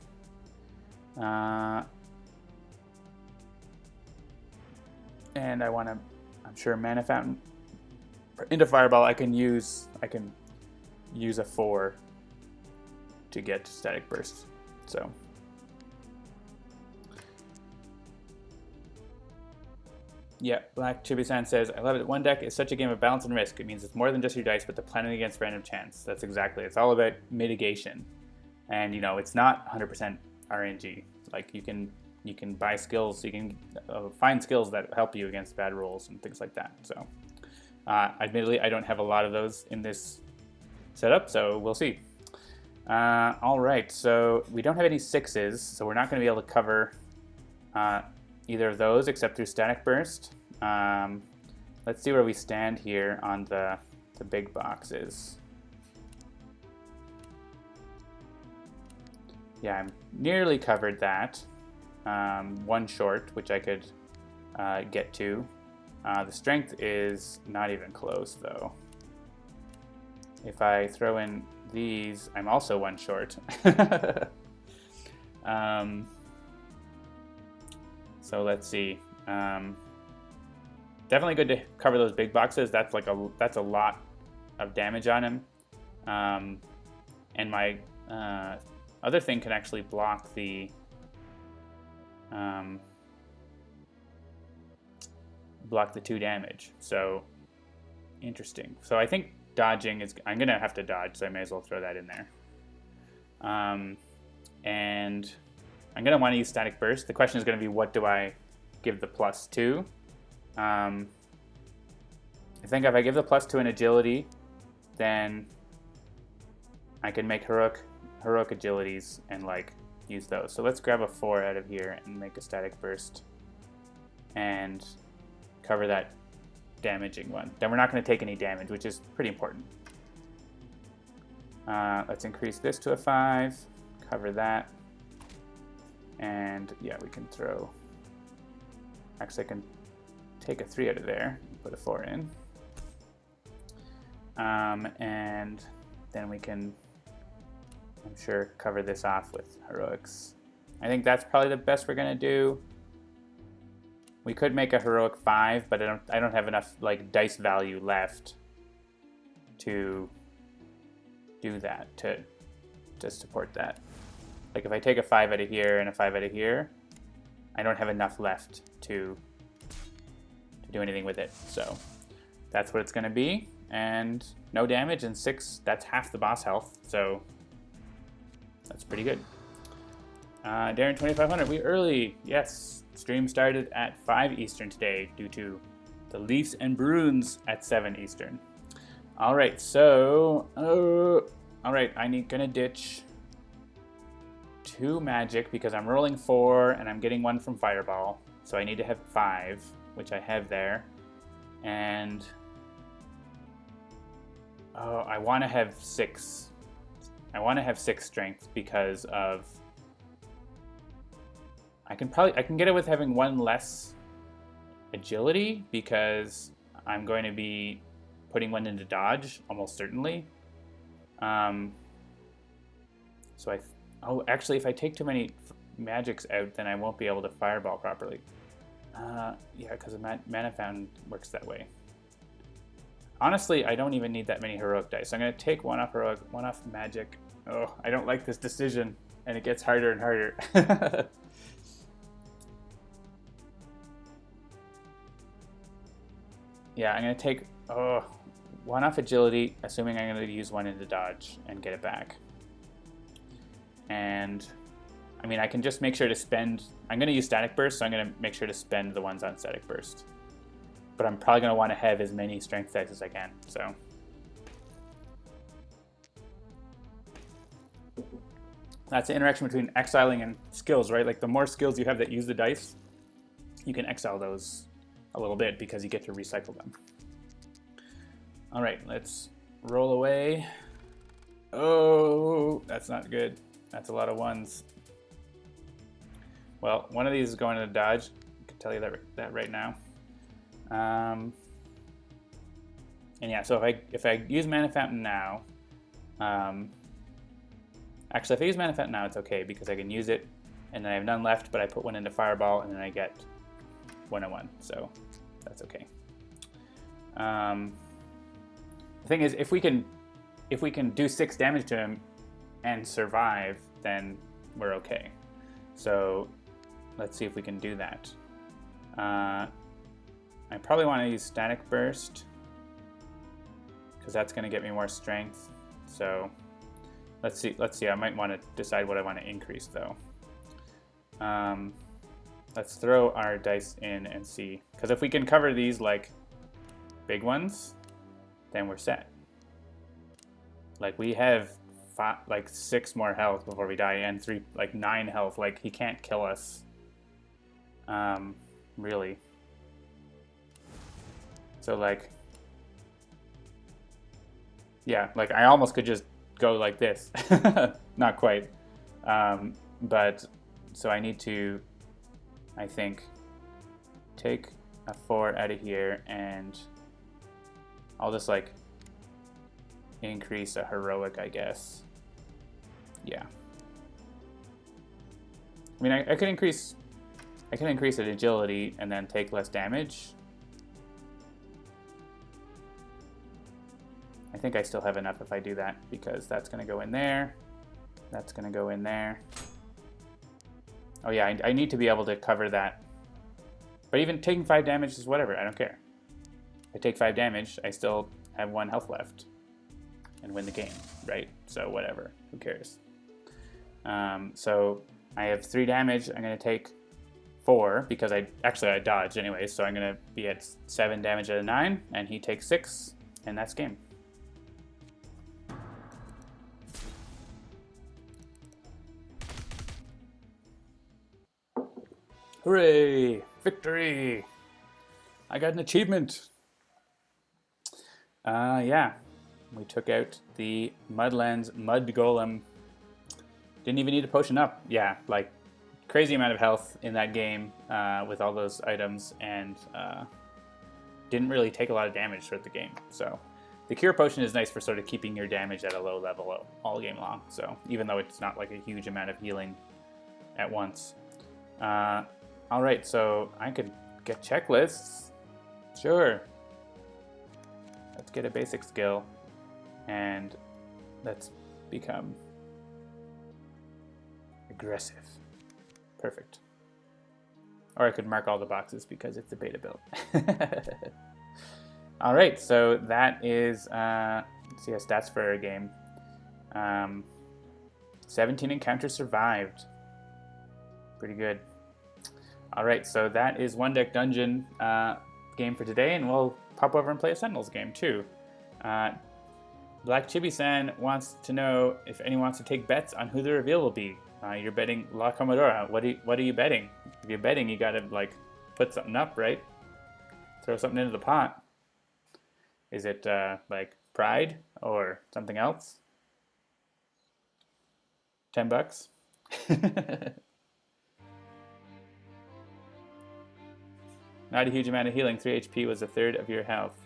And I want to, I'm sure Mana Fountain into Fireball. I can use a 4 to get Static Burst. So yeah, Black Chibi-san says, I love it. One deck is such a game of balance and risk. It means it's more than just your dice, but the planning against random chance. That's exactly. It's all about mitigation. And, it's not 100% RNG. Like, you can buy skills, you can find skills that help you against bad rolls and things like that. So, admittedly, I don't have a lot of those in this setup, so we'll see. All right, so we don't have any 6s, so we're not going to be able to cover either of those except through Static Burst. Let's see where we stand here on the big boxes. Yeah, I'm nearly covered that. One short, which I could get to. The strength is not even close, though. If I throw in these, I'm also one short. So let's see. Definitely good to cover those big boxes. That's a lot of damage on him. And my other thing can actually block the block the 2 damage. So interesting. So I think dodging is. I'm gonna have to dodge, so I may as well throw that in there. And I'm going to want to use Static Burst. The question is going to be, what do I give the +2? I think if I give the +2 in Agility, then I can make Heroic Agilities and use those. So let's grab a 4 out of here and make a Static Burst and cover that damaging one. Then we're not going to take any damage, which is pretty important. Let's increase this to a 5, cover that. And yeah, we can throw, actually I can take a 3 out of there and put a 4 in. And then we can, I'm sure, cover this off with Heroics. I think that's probably the best we're gonna do. We could make a Heroic 5, but I don't have enough dice value left to do that, to support that. Like if I take a 5 out of here and a 5 out of here, I don't have enough left to do anything with it. So that's what it's going to be. And no damage and 6, that's half the boss health. So that's pretty good. Darren 2500, we early. Yes, stream started at 5 Eastern today due to the Leafs and Bruins at 7 Eastern. All right, so, all right, gonna ditch 2 magic because I'm rolling 4 and I'm getting 1 from Fireball. So I need to have 5, which I have there. And I want to have 6. I want to have 6 strength because of I can get it with having 1 less agility because I'm going to be putting 1 into dodge almost certainly. So actually, if I take too many magics out, then I won't be able to Fireball properly. Yeah, because Mana Fountain works that way. Honestly, I don't even need that many Heroic dice. So I'm going to take 1 off Heroic, 1 off Magic. Oh, I don't like this decision, and it gets harder and harder. Yeah, I'm going to take 1 off Agility, assuming I'm going to use 1 into Dodge and get it back. And, I mean, I can just make sure to spend... I'm going to use Static Burst, so I'm going to make sure to spend the ones on Static Burst. But I'm probably going to want to have as many Strength dice as I can, so... That's the interaction between exiling and skills, right? Like, the more skills you have that use the dice, you can exile those a little bit because you get to recycle them. All right, let's roll away. Oh, that's not good. That's a lot of ones. Well, one of these is going to dodge. I can tell you that right now. And yeah, so if I use Mana Fountain now, actually, if I use Mana Fountain now, it's okay because I can use it, and then I have none left. But I put one into Fireball, and then I get 1/1, so that's okay. The thing is, if we can do 6 damage to him and survive, then we're okay. So let's see if we can do that. I probably want to use Static Burst because that's going to get me more strength. So let's see. I might want to decide what I want to increase though. Let's throw our dice in and see, because if we can cover these like big ones, then we're set. Like we have 6 more health before we die, and 9 health. Like he can't kill us. Really. So like, yeah, like I almost could just go like this. Not quite. But so I need to, I think, take a 4 out of here, and I'll just like increase a heroic, I guess. Yeah. I mean, I can increase an agility and then take less damage. I think I still have enough if I do that, because that's going to go in there. That's going to go in there. Oh yeah, I need to be able to cover that. But even taking 5 damage is whatever, I don't care. If I take 5 damage, I still have 1 health left and win the game, right? So whatever, who cares? So I have 3 damage. I'm going to take 4 because I dodged anyway, so I'm going to be at 7 damage out of 9, and he takes 6, and that's game. Hooray! Victory! I got an achievement! Yeah. We took out the Mudlands Mud Golem. Didn't even need a potion up. Yeah, like, crazy amount of health in that game with all those items, and didn't really take a lot of damage throughout the game. So the Cure Potion is nice for sort of keeping your damage at a low level all game long. So even though it's not like a huge amount of healing at once. All right, so I could get checklists. Sure. Let's get a basic skill, and let's become aggressive. Perfect. Or I could mark all the boxes because it's a beta build. All right, so that is, let's see our stats for our game. 17 encounters survived. Pretty good. All right, so that is One Deck Dungeon game for today, and we'll pop over and play a Sentinels game too. Black Chibi-san wants to know if anyone wants to take bets on who the reveal will be. You're betting La Commodora. What are you betting? If you're betting, you gotta like put something up, right? Throw something into the pot. Is it like Pride or something else? $10? Not a huge amount of healing. 3 HP was a third of your health.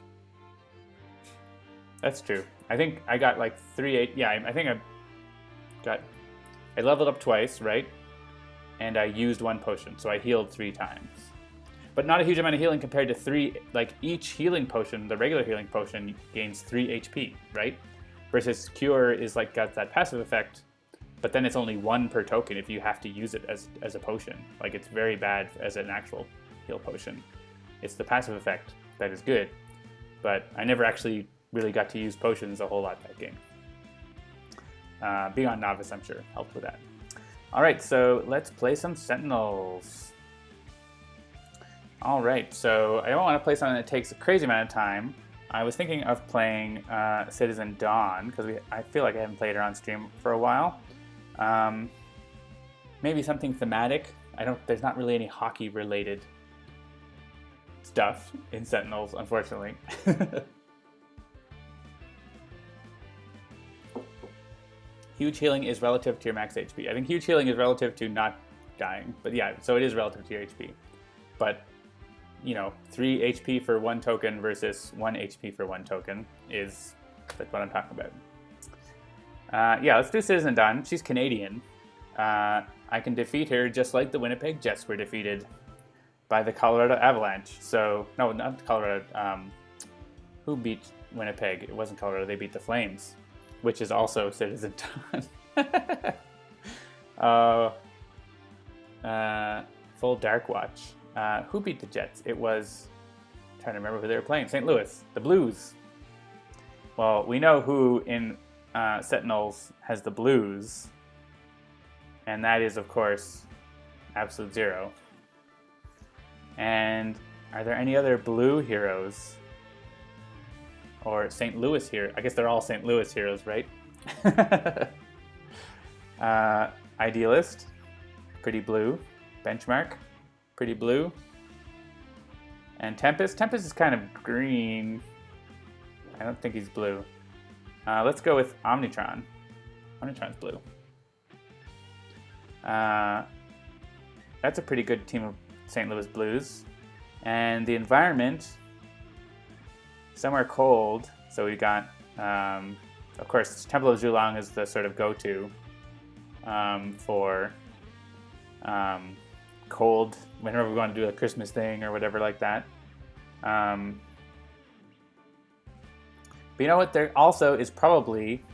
That's true. I think I got like 3. Yeah, I think I leveled up twice, right? And I used 1 potion, so I healed 3 times. But not a huge amount of healing compared to 3. Like each healing potion, the regular healing potion, gains 3 HP, right? Versus Cure is like got that passive effect, but then it's only 1 per token if you have to use it as a potion. Like it's very bad as an actual heal potion. It's the passive effect that is good, but I never actually really got to use potions a whole lot that game. Being on Novice, I'm sure, helped with that. All right, so let's play some Sentinels. All right, so I don't want to play something that takes a crazy amount of time. I was thinking of playing Citizen Dawn, because I feel like I haven't played her on stream for a while. Maybe something thematic. There's not really any hockey-related stuff in Sentinels, unfortunately. Huge healing is relative to your max HP. I think huge healing is relative to not dying. But yeah, so it is relative to your HP. But, 3 HP for 1 token versus 1 HP for 1 token that's what I'm talking about. Yeah, let's do Citizen Dawn. She's Canadian. I can defeat her just like the Winnipeg Jets were defeated by the Colorado Avalanche. So, no, not Colorado. Who beat Winnipeg? It wasn't Colorado. They beat the Flames, which is also Citizen Dawn. Full Dark Watch. Who beat the Jets? It was... I'm trying to remember who they were playing. St. Louis. The Blues. Well, we know who in Sentinels has the Blues. And that is, of course, Absolute Zero. And are there any other blue heroes? Or St. Louis here? I guess they're all St. Louis heroes, right? Idealist, pretty blue. Benchmark, pretty blue. And Tempest. Tempest is kind of green. I don't think he's blue. Let's go with Omnitron. Omnitron's blue. That's a pretty good team of St. Louis Blues. And the environment, somewhere cold. So we got, of course, Temple of Zulong is the sort of go-to for cold, whenever we want to do a Christmas thing or whatever like that. But you know what? There also is probably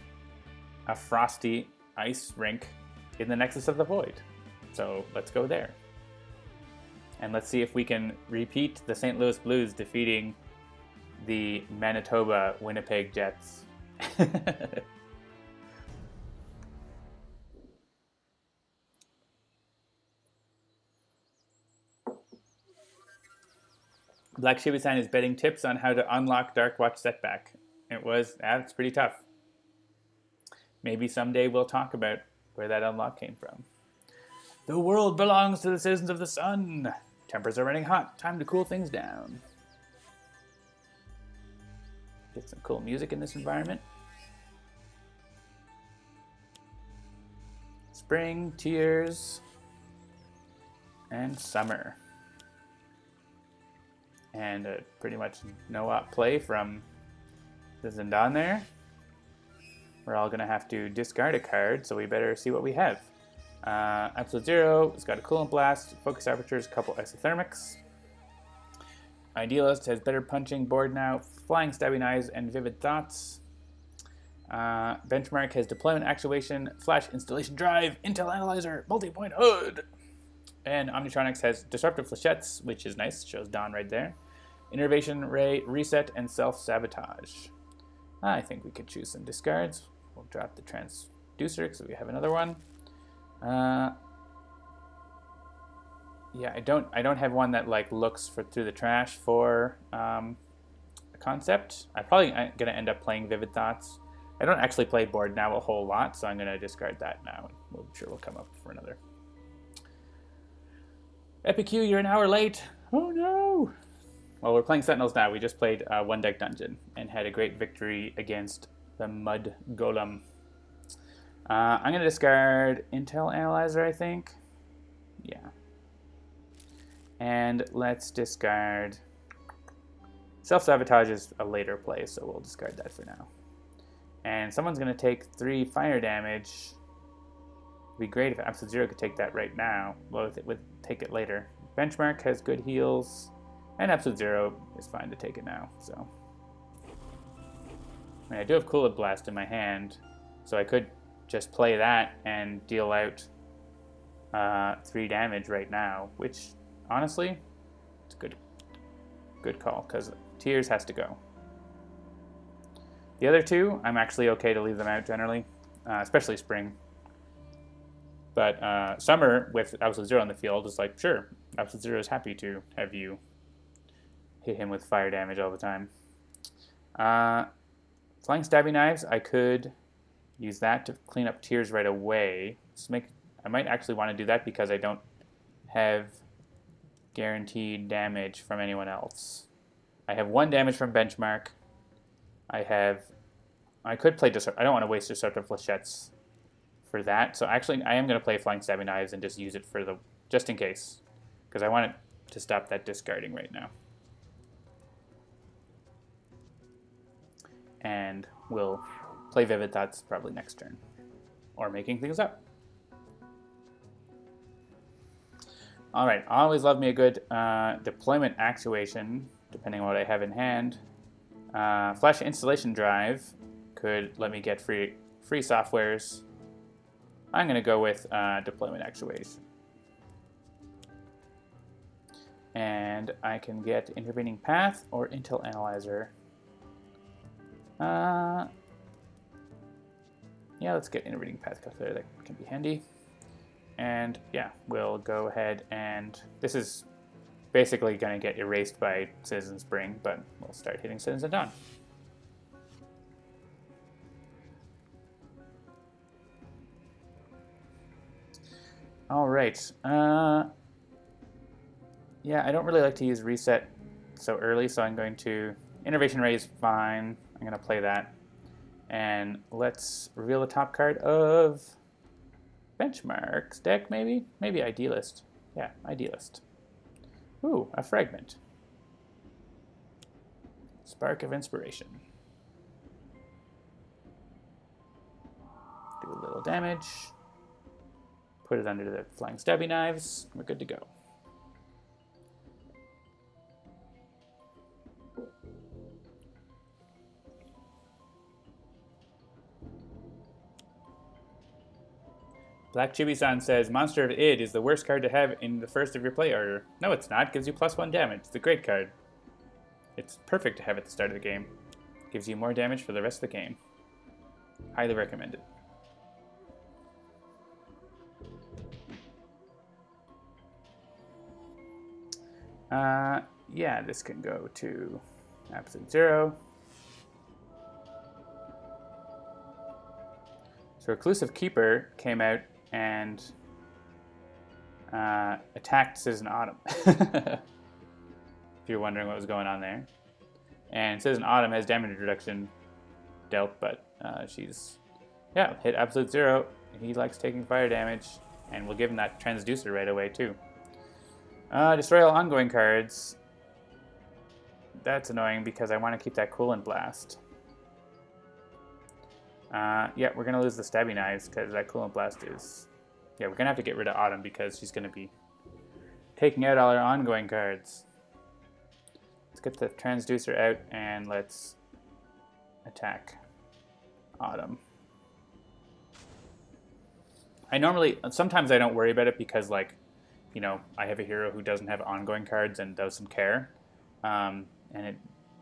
a frosty ice rink in the Nexus of the Void. So let's go there. And let's see if we can repeat the St. Louis Blues defeating the Manitoba Winnipeg Jets. Black Shiba-san is betting tips on how to unlock Dark Watch Setback. It's pretty tough. Maybe someday we'll talk about where that unlock came from. The world belongs to the citizens of the sun. Tempers are running hot. Time to cool things down. Get some cool music in this environment. Spring, tears, and summer. And pretty much no-op play from the Zindan there. We're all going to have to discard a card, so we better see what we have. Absolute Zero has got a Coolant Blast, Focus Apertures, a couple Isothermics. Idealist has better punching board now, Flying Stabbing Eyes, and Vivid Thoughts. Benchmark has Deployment Actuation, Flash Installation Drive, Intel Analyzer, Multi-Point Hood. And Omnitron-X has Disruptive Flechettes, which is nice, shows Dawn right there. Innervation Ray, Reset, and Self-Sabotage. I think we could choose some discards. We'll drop the Transducer so we have another one. Yeah, I don't have one that like looks through the trash for a concept. I'm probably gonna end up playing Vivid Thoughts. I don't actually play board now a whole lot, so I'm gonna discard that now. I'm sure we'll come up for another. Epic Q, you're an hour late. Oh no! Well, we're playing Sentinels now. We just played one deck dungeon and had a great victory against the Mud Golem. I'm gonna discard Intel Analyzer, I think. Yeah. And let's discard... Self-Sabotage is a later play, so we'll discard that for now. And someone's going to take 3 fire damage. It'd be great if Absolute Zero could take that right now. Well, it would take it later. Benchmark has good heals, and Absolute Zero is fine to take it now. So, I do have Coolant Blast in my hand, so I could just play that and deal out 3 damage right now, which... honestly, it's a good call, because Tears has to go. The other 2, I'm actually okay to leave them out generally, especially Spring. But Summer, with Absolute Zero on the field, is like, sure, Absolute Zero is happy to have you hit him with fire damage all the time. Flying Stabbing Knives, I could use that to clean up Tears right away. I might actually want to do that because I don't have guaranteed damage from anyone else. I have 1 damage from Benchmark. I could play I don't want to waste Disruptive Flechettes for that. So actually, I am going to play Flying Stabbing Knives and just use it for the, just in case, because I want it to stop that discarding right now. And we'll play Vivid Thoughts probably next turn, or making things up. All right, I always love me a good deployment actuation, depending on what I have in hand. Flash installation drive could let me get free softwares. I'm going to go with deployment actuation. And I can get intervening path or Intel analyzer. Yeah, let's get intervening path calculator. That can be handy. And yeah, we'll go ahead and this is basically going to get erased by Citizen Spring, but we'll start hitting Citizen Dawn. All right. Yeah, I don't really like to use reset so early, so I'm going to Innervation Ray is fine. I'm going to play that. And let's reveal the top card of Benchmark's deck, maybe? Maybe Idealist. Yeah, Idealist. Ooh, a Fragment. Spark of Inspiration. Do a little damage. Put it under the Flying Stabby Knives. We're good to go. Black Chibi-san says, Monster of Id is the worst card to have in the first of your play order. No, it's not. It gives you +1 damage. It's a great card. It's perfect to have at the start of the game. Gives you more damage for the rest of the game. Highly recommended. Yeah, this can go to Absolute Zero. So Reclusive Keeper came out and attacked Citizen Autumn. If you're wondering what was going on there. And Citizen Autumn has damage reduction dealt, but she's, yeah, hit Absolute Zero. He likes taking fire damage, and we'll give him that Transducer right away, too. Destroy all ongoing cards. That's annoying because I want to keep that Coolant Blast. Yeah, we're going to lose the Stabby Knives because that Coolant Blast is... Yeah, we're going to have to get rid of Autumn because she's going to be taking out all our ongoing cards. Let's get the Transducer out and let's attack Autumn. Sometimes I don't worry about it because, like, you know, I have a hero who doesn't have ongoing cards and doesn't care. And it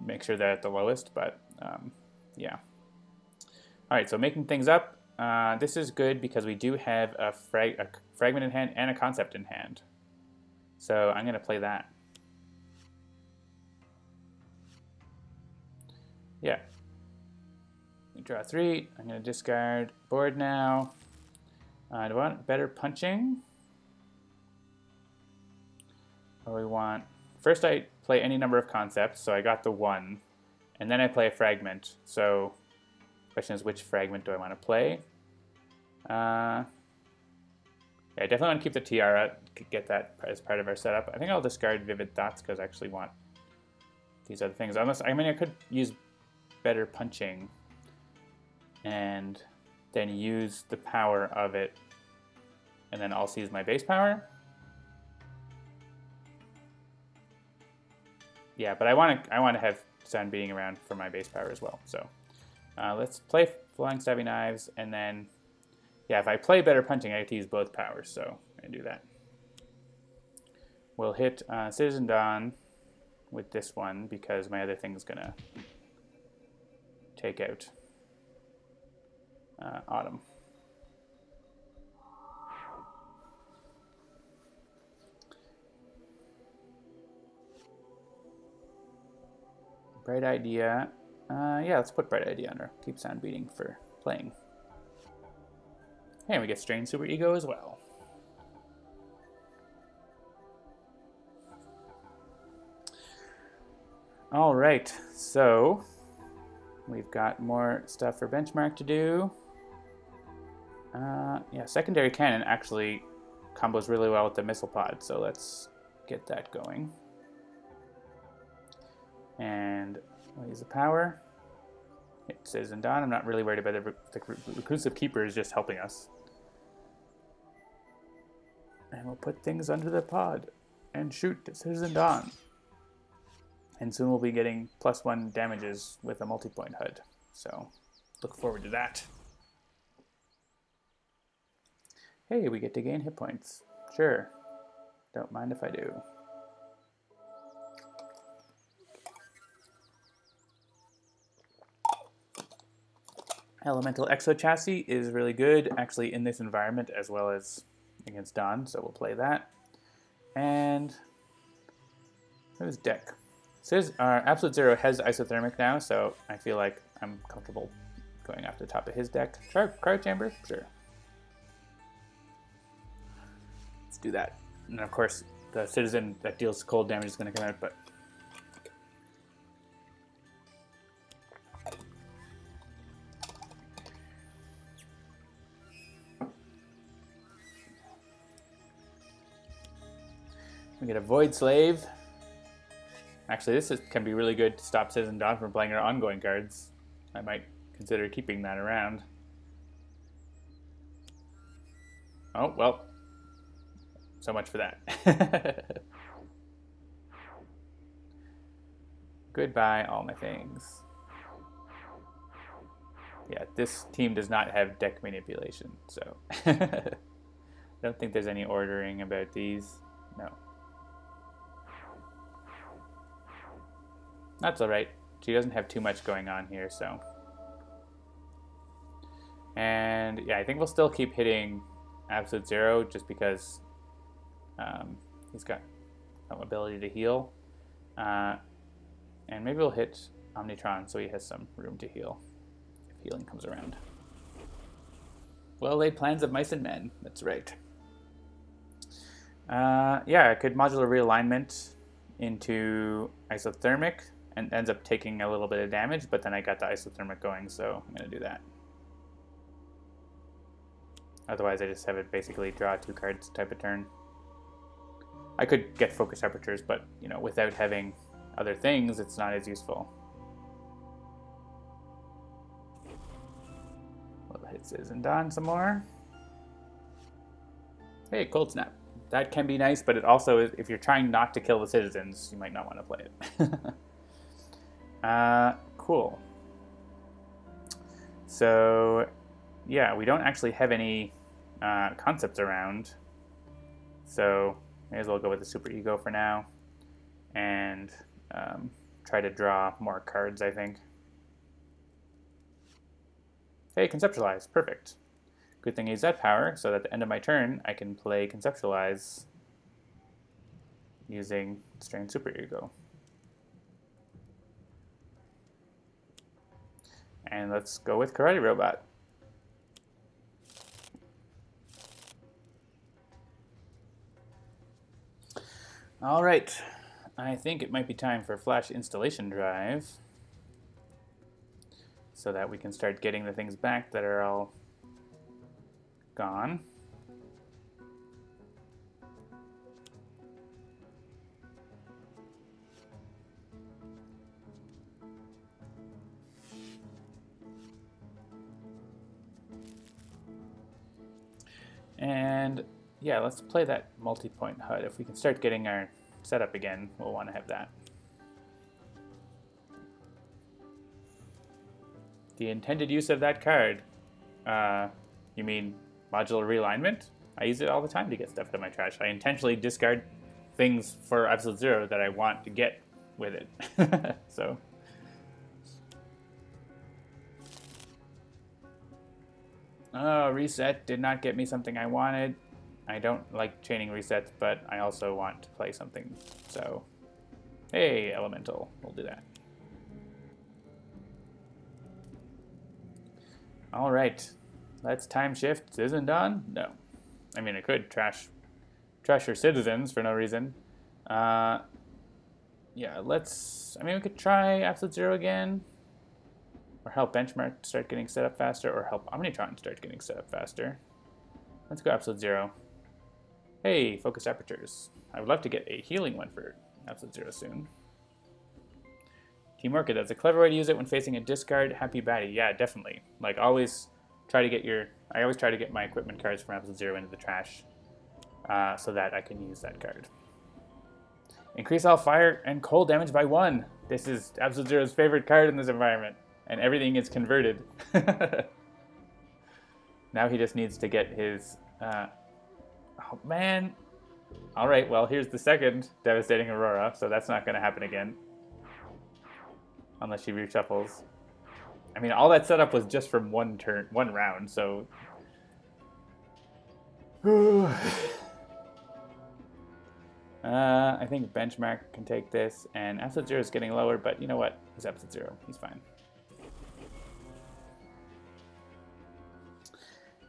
makes sure they're at the lowest, but yeah. All right, so making things up. This is good because we do have a Fragment in hand and a Concept in hand. So I'm going to play that. Yeah. We draw 3. I'm going to discard board now. Do I want better punching? Or we want... First I play any number of concepts, so I got the 1. And then I play a fragment. So the question is, which fragment do I want to play? Yeah, I definitely want to keep the Tiara, get that as part of our setup. I think I'll discard Vivid Thoughts because I actually want these other things. Unless, I mean, I could use better punching and then use the power of it and then also use my base power. Yeah, but I want to have Sound Beating around for my base power as well. So let's play Flying Stabby Knives, and then, yeah, if I play better punching, I have to use both powers, so I'm going to do that. We'll hit Citizen Dawn with this one because my other thing's going to take out Autumn. Bright Idea. Yeah, let's put Bright Idea under. Keep Sound Beating for playing. And we get Strain Super Ego as well. All right, so we've got more stuff for Benchmark to do. Yeah, secondary cannon actually combos really well with the missile pod, so let's get that going. And we'll use the power. Hit Citizen Dawn. I'm not really worried about the Reclusive Keeper is just helping us. And we'll put things under the pod and shoot Citizen Dawn. And soon we'll be getting +1 damages with a multi-point HUD. So look forward to that. Hey, we get to gain hit points. Sure. Don't mind if I do. Elemental Exo Chassis is really good, actually, in this environment as well as against Dawn, so we'll play that. And who's deck? Says Absolute Zero has Isothermic now, so I feel like I'm comfortable going off the top of his deck. Cryo Chamber? Sure. Let's do that. And of course, the Citizen that deals cold damage is going to come out, but we get a Void Slave. Actually, this can be really good to stop Citizen Dawn from playing her ongoing cards. I might consider keeping that around. Oh, well. So much for that. Goodbye, all my things. Yeah, this team does not have deck manipulation, so I don't think there's any ordering about these. No. That's alright. She doesn't have too much going on here, so. And yeah, I think we'll still keep hitting Absolute Zero just because he's got some ability to heal. And maybe we'll hit Omnitron so he has some room to heal if healing comes around. Well laid plans of mice and men. That's right. Yeah, I could modular realignment into Isothermic and ends up taking a little bit of damage, but then I got the Isothermic going, so I'm going to do that. Otherwise, I just have it basically draw 2 cards type of turn. I could get Focus Apertures, but, you know, without having other things, it's not as useful. We'll hit Citizen Dawn some more. Hey, Cold Snap. That can be nice, but it also is, if you're trying not to kill the citizens, you might not want to play it. Cool. So, yeah, we don't actually have any concepts around, so may as well go with the Super Ego for now, and try to draw more cards, I think. Hey, Conceptualize, perfect. Good thing I use that power, so that at the end of my turn, I can play Conceptualize using Strange Super Ego. And let's go with Karate Robot. All right, I think it might be time for Flash Installation Drive so that we can start getting the things back that are all gone. And yeah, let's play that multi-point HUD. If we can start getting our setup again, we'll want to have that. The intended use of that card. You mean modular realignment? I use it all the time to get stuff out of my trash. I intentionally discard things for Absolute Zero that I want to get with it. So. Oh, reset did not get me something I wanted. I don't like chaining resets, but I also want to play something. So, hey, Elemental, we'll do that. All right, let's time shift Citizen Dawn. No, I mean I could trash your citizens for no reason. Yeah, let's. I mean we could try Absolute Zero again. or help Benchmark start getting set up faster, or help Omnitron start getting set up faster. Let's go Absolute Zero. Hey, Focused Apertures. I would love to get a healing one for Absolute Zero soon. Team Orchid, that's a clever way to use it when facing a discard happy baddie. Yeah, definitely. Like, always try to get I always try to get my equipment cards from Absolute Zero into the trash so that I can use that card. Increase all fire and cold damage by 1. This is Absolute Zero's favorite card in this environment, and everything is converted. Now he just needs to get his... oh, man. All right, well, here's the second Devastating Aurora, so that's not going to happen again. Unless she reshuffles. I mean, all that setup was just from one round, so... I think Benchmark can take this, and Absolute Zero is getting lower, but you know what? He's Absolute Zero. He's fine.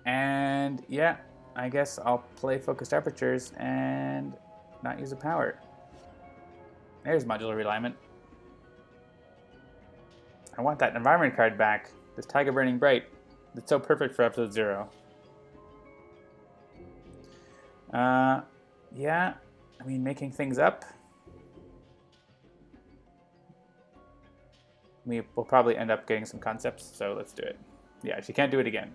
And yeah, I guess I'll play Focused Apertures and not use a power. There's Modular Realignment. I want that environment card back. This Tiger Burning Bright. It's so perfect for Absolute Zero. Yeah, I mean, making things up. We will probably end up getting some concepts, so let's do it. Yeah, she can't do it again.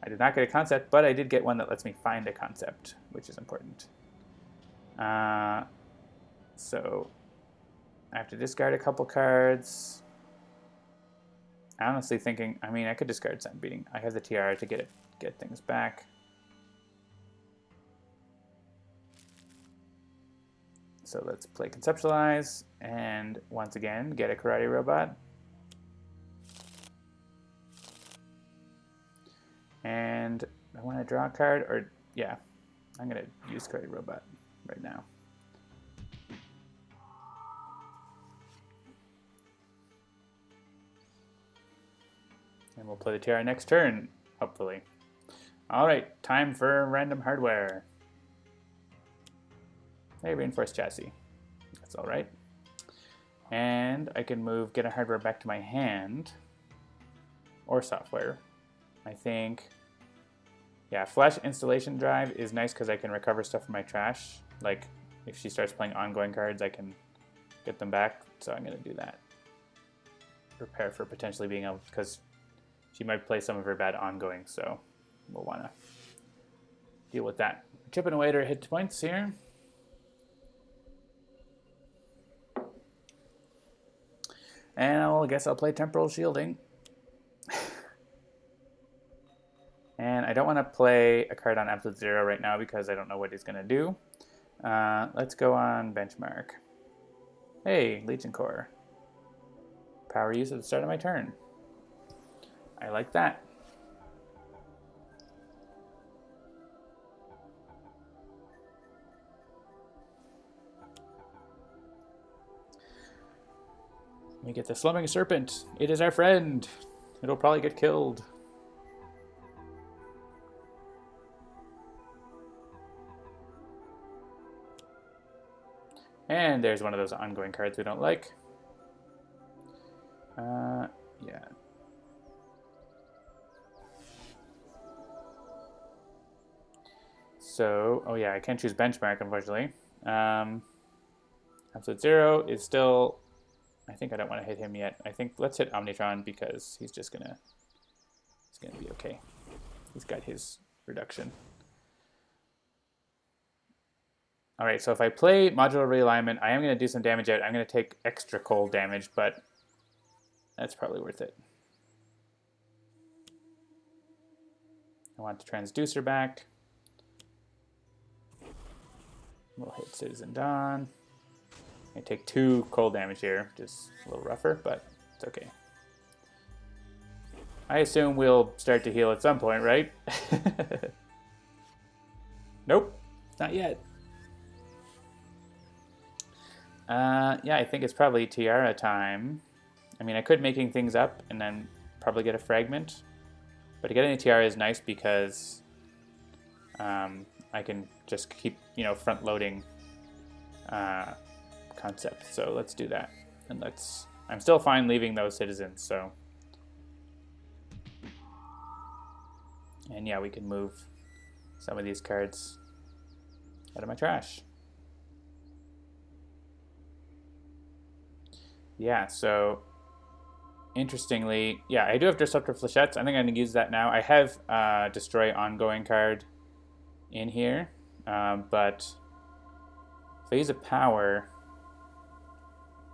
I did not get a concept, but I did get one that lets me find a concept, which is important. So I have to discard a couple cards. I'm honestly thinking, I mean, I could discard Sun Beating. I have the Tiara to get things back. So let's play Conceptualize, and once again, get a Karate Robot. And I want to draw a card, or yeah, I'm going to use Karate Robot right now. And we'll play the Tiara next turn, hopefully. All right, time for random hardware. Hey, Reinforced Chassis. That's all right. And I can move Get a Hardware back to my hand, or software. I think, yeah, Flash Installation Drive is nice because I can recover stuff from my trash. Like, if she starts playing ongoing cards, I can get them back. So I'm going to do that. Prepare for potentially being able, because she might play some of her bad ongoing, so we'll want to deal with that. Chipping away at her hit points here. And I guess I'll play Temporal Shielding. And I don't want to play a card on Absolute Zero right now because I don't know what he's going to do. Let's go on Benchmark. Hey, Legion Core. Power use at the start of my turn. I like that. We get the Slumming Serpent. It is our friend. It'll probably get killed. And there's one of those ongoing cards we don't like. Yeah. So, oh yeah, I can't choose Benchmark, unfortunately. Absolute Zero is still... I think I don't want to hit him yet. I think let's hit Omnitron because he's gonna be okay. He's got his reduction. All right, so if I play Modular Realignment, I am going to do some damage out. I'm going to take extra cold damage, but that's probably worth it. I want the Transducer back. We'll hit Citizen Dawn. I take 2 cold damage here, which is a little rougher, but it's okay. I assume we'll start to heal at some point, right? Nope, not yet. Yeah, I think it's probably Tiara time. I mean, I could making things up and then probably get a fragment. But getting a Tiara is nice because I can just keep, front-loading concepts. So let's do that. And let's I'm still fine leaving those citizens, so. And yeah, we can move some of these cards out of my trash. Yeah, so interestingly, yeah, I do have Disruptor Flechettes. I think I'm going to use that now. I have Destroy Ongoing card in here, but if I use a power,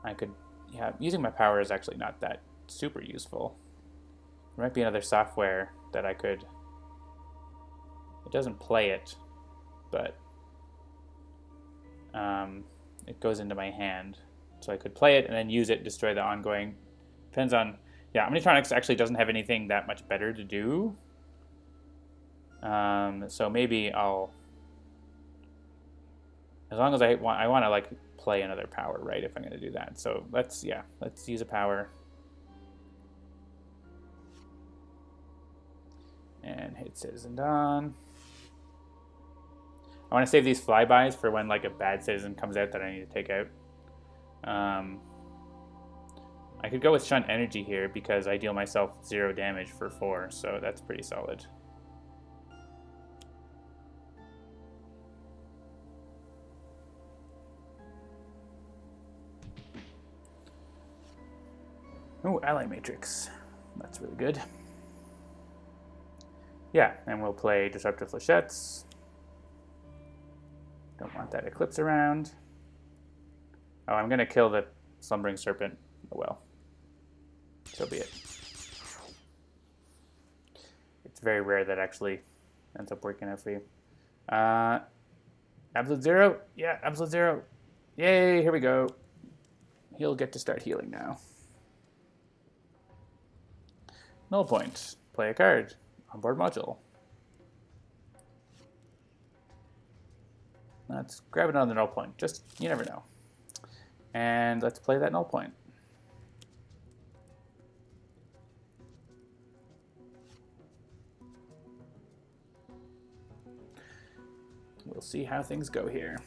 I could, yeah, using my power is actually not that super useful. There might be another software that I could, it doesn't play it, but it goes into my hand. So I could play it and then use it, destroy the ongoing. Depends on, yeah, Omnitron-X actually doesn't have anything that much better to do. So maybe I'll, as long as I want to like play another power, right, if I'm going to do that. So let's use a power. And hit Citizen Dawn. I want to save these flybys for when like a bad citizen comes out that I need to take out. I could go with Shunt Energy here because I deal myself 0 damage for 4, so that's pretty solid. Oh, Ally Matrix. That's really good. Yeah, and we'll play Disruptive Flechettes. Don't want that Eclipse around. Oh, I'm going to kill the Slumbering Serpent. Oh well. So be it. It's very rare that actually ends up working out for you. Absolute Zero? Yeah, Absolute Zero. Yay, here we go. He'll get to start healing now. Null Point. Play a card. Onboard module. Let's grab another null point. Just, you never know. And let's play that null point. We'll see how things go here.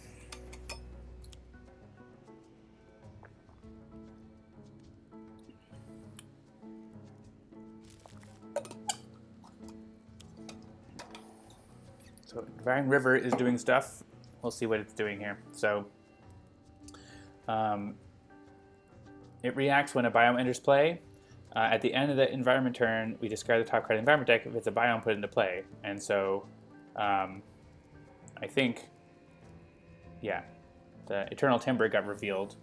So Divine River is doing stuff. We'll see what it's doing here. So it reacts when a biome enters play. At the end of the environment turn, we discard the top card of the environment deck if it's a biome put into play. And so I think, yeah, the Eternal Timber got revealed,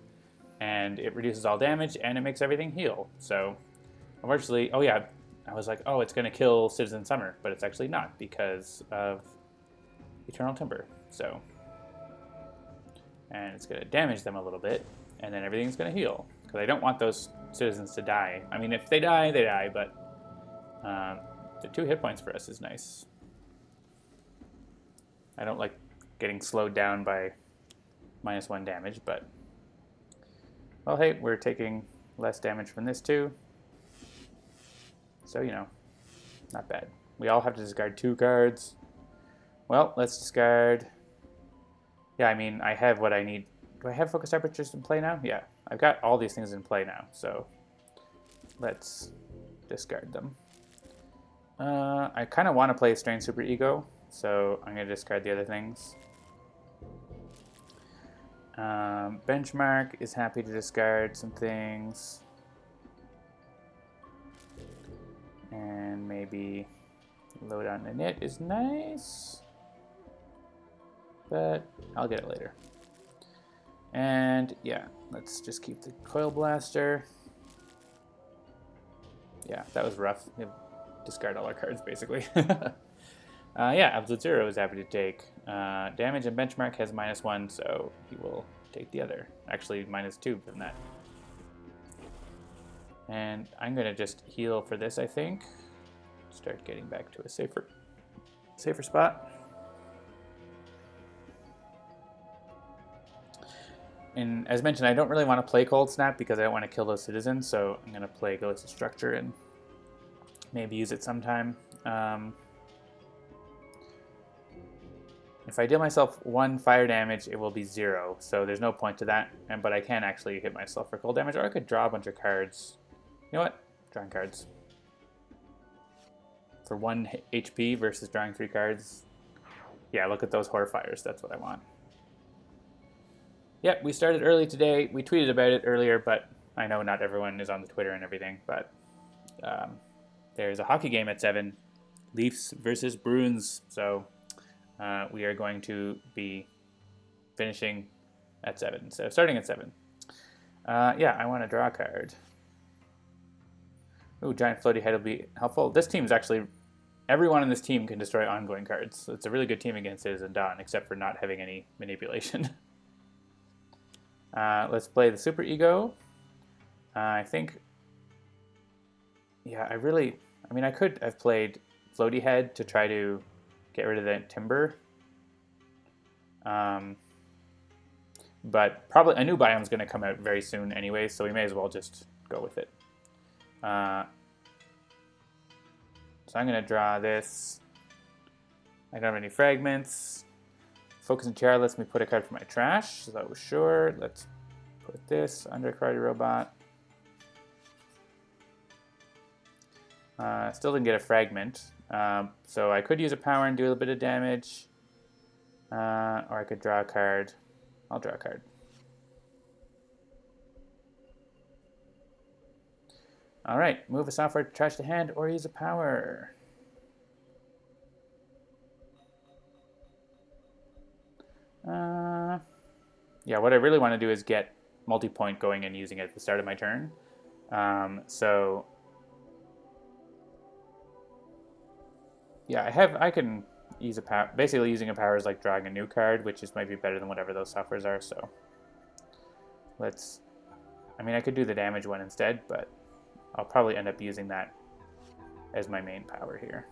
and it reduces all damage, and it makes everything heal. So unfortunately, oh yeah, I was like, oh, it's going to kill Citizen Summer, but it's actually not because of Eternal Timber. So, and it's going to damage them a little bit, and then everything's going to heal, because I don't want those citizens to die. I mean, if they die, they die, but the 2 hit points for us is nice. I don't like getting slowed down by -1 damage, but, well, hey, we're taking less damage from this too. So, you know, not bad. We all have to discard 2 cards. Well, let's discard. Yeah, I mean, I have what I need. Do I have Focus Apertures in play now? Yeah, I've got all these things in play now, so let's discard them. I kind of want to play Strange Super Ego, so I'm going to discard the other things. Benchmark is happy to discard some things. And maybe load on the knit is nice, but I'll get it later. And yeah, let's just keep the Coil Blaster. Yeah, that was rough. We discard all our cards basically. Yeah, Absolute Zero is happy to take damage, and Benchmark has -1, so he will take the other. Actually, -2 from that. And I'm going to just heal for this, I think. Start getting back to a safer spot. And as mentioned, I don't really want to play Cold Snap because I don't want to kill those citizens, so I'm going to play Galactic Structure and maybe use it sometime. If I deal myself 1 fire damage, it will be 0, so there's no point to that, but I can actually hit myself for cold damage, or I could draw a bunch of cards. You know what? Drawing cards. For 1 HP versus drawing 3 cards. Yeah, look at those Horrifiers, that's what I want. Yep, we started early today. We tweeted about it earlier, but I know not everyone is on the Twitter and everything, but there's a hockey game at 7. Leafs versus Bruins, so we are going to be finishing at 7, so starting at 7. Yeah, I want to draw a card. Ooh, Giant Floaty Head will be helpful. This team is actually, everyone on this team can destroy ongoing cards. So it's a really good team against Citizen Dawn, except for not having any manipulation. Let's play the Super Ego. I think, yeah, I mean, I could have played Floaty Head to try to get rid of that Timber. But probably a new biome is going to come out very soon anyway, so we may as well just go with it. So I'm going to draw this. I don't have any fragments. Focus and Tiara lets me put a card from my trash, so sure. Let's put this under Karate Robot. Still didn't get a fragment, so I could use a power and do a little bit of damage, or I could draw a card. I'll draw a card. All right, move a software trash to hand or use a power. Yeah, what I really want to do is get multi-point going and using it at the start of my turn. So yeah, I can use a power. Basically, using a power is like drawing a new card, which might be better than whatever those softwares are. So let's. I mean, I could do the damage one instead, but I'll probably end up using that as my main power here.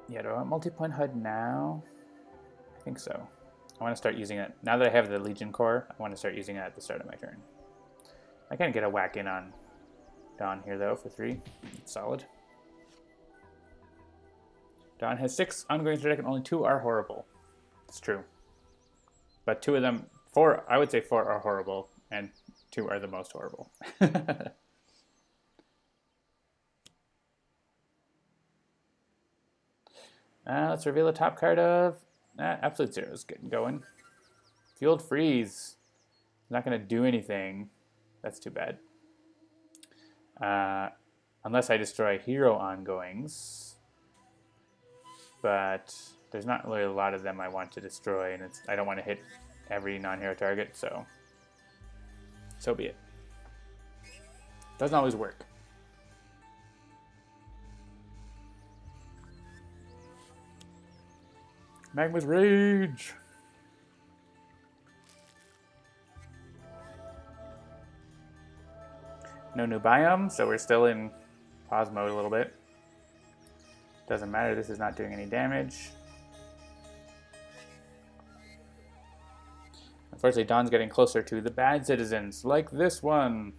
Yeah, do I want multi-point HUD now? I think so. I want to start using it. Now that I have the Legion Core, I want to start using it at the start of my turn. I can get a whack in on Dawn here, though, for 3. It's solid. Dawn has 6 ongoings to deck, and only 2 are horrible. It's true. But 2 of them, 4, I would say 4 are horrible, and 2 are the most horrible. Let's reveal the top card of Absolute Zero is getting going. Fueled Freeze. Not going to do anything. That's too bad. Unless I destroy hero ongoings. But there's not really a lot of them I want to destroy, and I don't want to hit every non-hero target, so be it. Doesn't always work. Magma's Rage! No new biome, so we're still in pause mode a little bit. Doesn't matter, this is not doing any damage. Unfortunately, Dawn's getting closer to the bad citizens, like this one.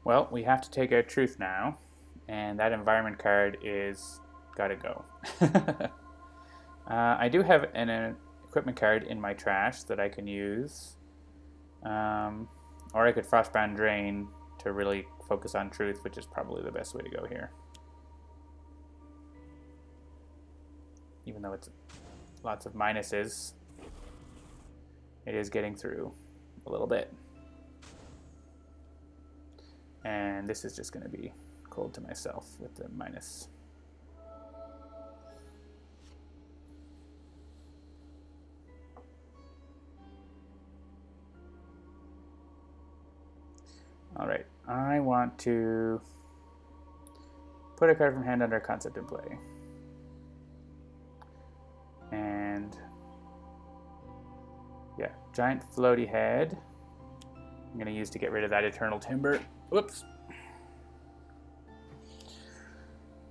Well, we have to take our truth now, and that environment card is gotta go. I do have an equipment card in my trash that I can use, or I could Frostbound Drain to really focus on truth, which is probably the best way to go here. Even though it's lots of minuses, it is getting through a little bit. And this is just going to be cold to myself with the minus. All right, I want to put a card from hand under a concept in play. And yeah, Giant Floaty Head. I'm going to use to get rid of that Eternal Timber. Whoops.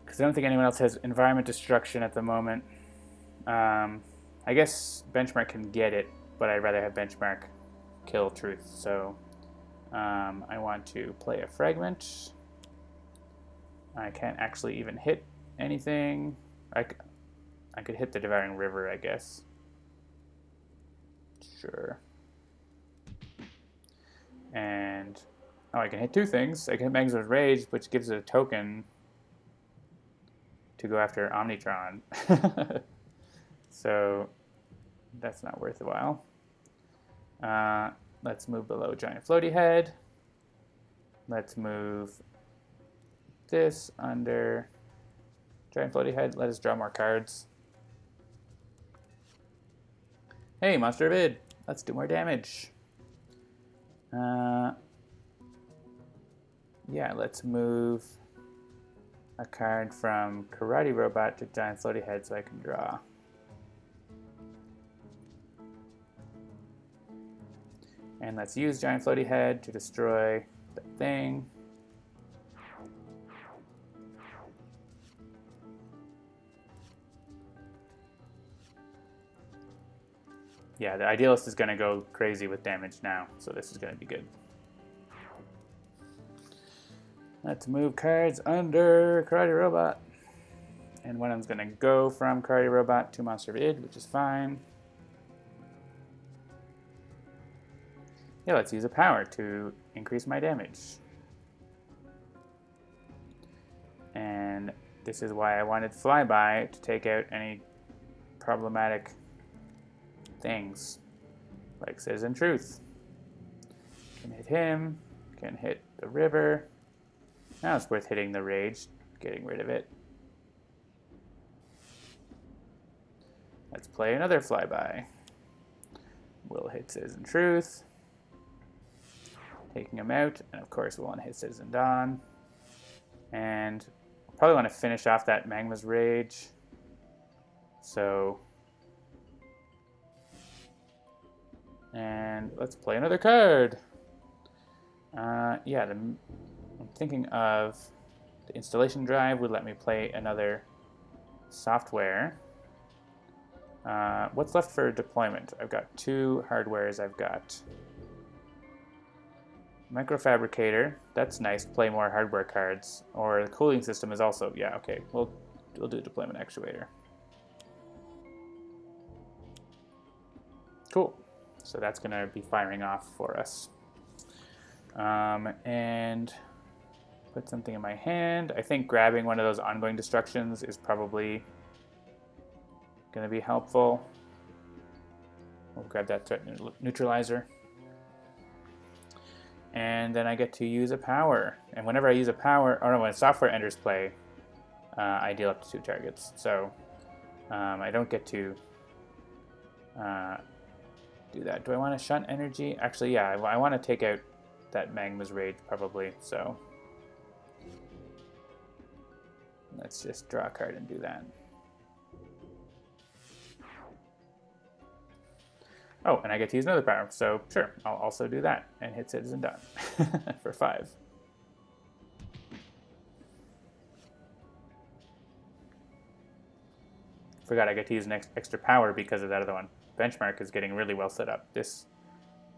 Because I don't think anyone else has Environment Destruction at the moment. I guess Benchmark can get it, but I'd rather have Benchmark kill Truth. So I want to play a Fragment. I can't actually even hit anything. I could hit the Devouring River, I guess. Sure. And I can hit two things. I can hit Magnus Rage, which gives it a token to go after Omnitron. So that's not worth a while. Let's move below Giant Floaty Head. Let's move this under Giant Floaty Head. Let us draw more cards. Hey, Monster of Id. Let's do more damage. Yeah, let's move a card from Karate Robot to Giant Floaty Head so I can draw. And let's use Giant Floaty Head to destroy the thing. Yeah, the Idealist is going to go crazy with damage now, so this is going to be good. Let's move cards under Karate Robot. And one of them's going to go from Karate Robot to Monster of Id, which is fine. Yeah, let's use a power to increase my damage. And this is why I wanted Flyby to take out any problematic things, like Citizen Truth. Can hit him, can hit the river. Now it's worth hitting the Rage, getting rid of it. Let's play another Flyby. We'll hit Citizen Truth, taking him out, and of course we'll want to hit Citizen Dawn. And I'll probably want to finish off that Magma's Rage. So, and let's play another card. Yeah, I'm thinking of the installation drive would let me play another software. What's left for deployment? I've got two hardwares. I've got Microfabricator. That's nice. Play more hardware cards. Or the cooling system is also, yeah, okay. We'll do deployment actuator. Cool. So that's going to be firing off for us. And put something in my hand. I think grabbing one of those ongoing destructions is probably going to be helpful. We'll grab that threat neutralizer. And then I get to use a power. And whenever I use a power, or no, when software enters play, I deal up to 2 targets. So I don't get to do that. Do I want to shunt energy? Actually, yeah, I want to take out that Magma's Rage probably. So let's just draw a card and do that. Oh, and I get to use another power, so sure, I'll also do that and hit Citizen Dawn for 5. Forgot I get to use an extra power because of that other one. Benchmark is getting really well set up. This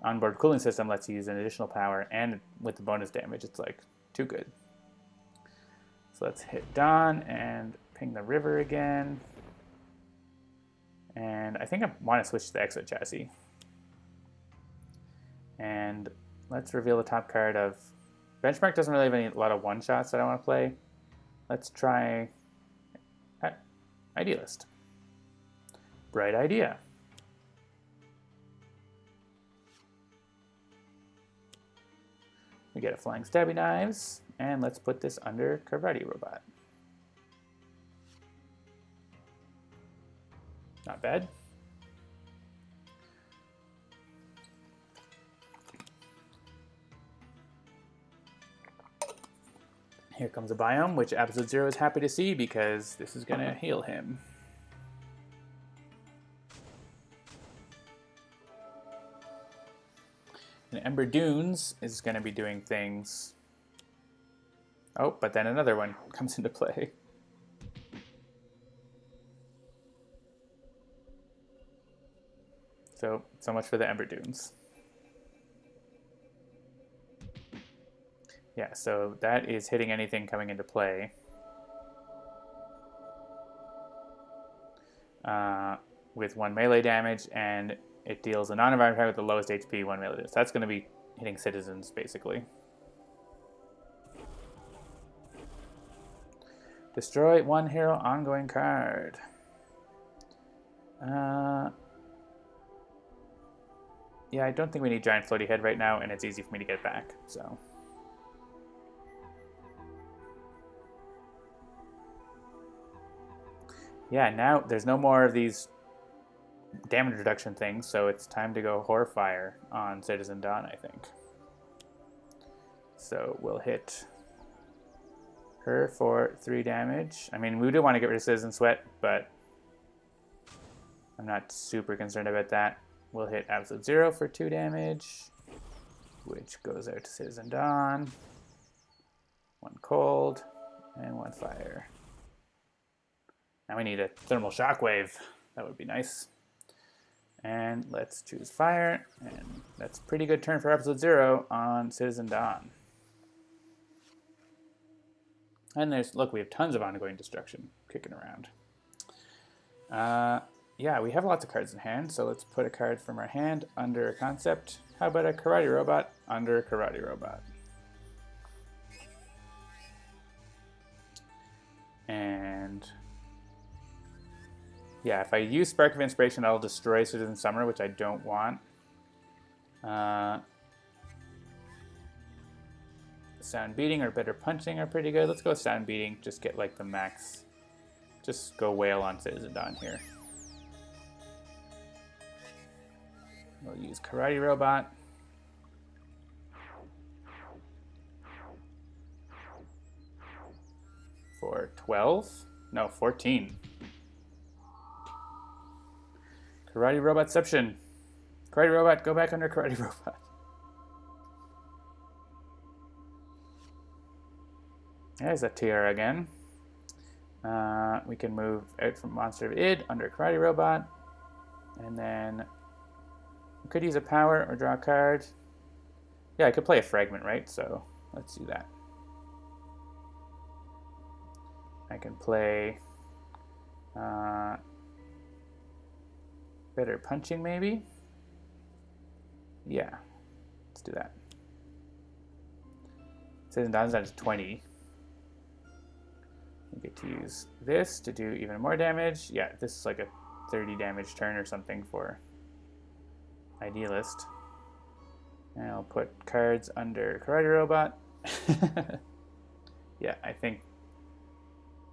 onboard cooling system lets you use an additional power, and with the bonus damage, it's like too good. So let's hit Dawn and ping the river again. And I think I want to switch to the Exo Chassis. And let's reveal the top card of... Benchmark doesn't really have a lot of one-shots that I want to play. Let's try Idealist. Bright idea. We get a Flying Stabby Knives, and let's put this under Karate Robot. Not bad. Here comes a Biome, which Episode 0 is happy to see because this is going to heal him. An Ember Dunes is going to be doing things. Oh, but then another one comes into play. So much for the Ember Dunes. Yeah, so that is hitting anything coming into play. With 1 melee damage, and it deals a non-environment attack with the lowest HP, 1 melee damage. So that's going to be hitting citizens, basically. Destroy 1 hero ongoing card. Yeah, I don't think we need Giant Floaty Head right now, and it's easy for me to get back, so. Yeah, now there's no more of these damage reduction things, so it's time to go Horrifire on Citizen Dawn, I think. So we'll hit her for 3 damage. I mean, we do want to get rid of Citizen Sweat, but I'm not super concerned about that. We'll hit Absolute Zero for 2 damage, which goes out to Citizen Dawn. 1 cold and 1 fire. Now we need a Thermal Shockwave. That would be nice. And let's choose fire, and that's a pretty good turn for Absolute Zero on Citizen Dawn. And look, we have tons of ongoing destruction kicking around. Yeah, we have lots of cards in hand, so let's put a card from our hand under a concept. How about a Karate Robot under a Karate Robot? And yeah, if I use Spark of Inspiration, I'll destroy Citizen Summer, which I don't want. Sound Beating or Better Punching are pretty good. Let's go Sound Beating, just get like the max. Just go Wail on Citizen Dawn here. We'll use Karate Robot. For 12? No, 14. Karate Robotception. Karate Robot, go back under Karate Robot. There's a tiara again. We can move out from Monster of Id under Karate Robot. And then we could use a power or draw a card. Yeah, I could play a fragment, right? So let's do that. I can play Better Punching, maybe? Yeah, let's do that. Citizen Dawn's down to 20. We get to use this to do even more damage. Yeah, this is like a 30 damage turn or something for Idealist. And I'll put cards under Karate Robot. Yeah, I think.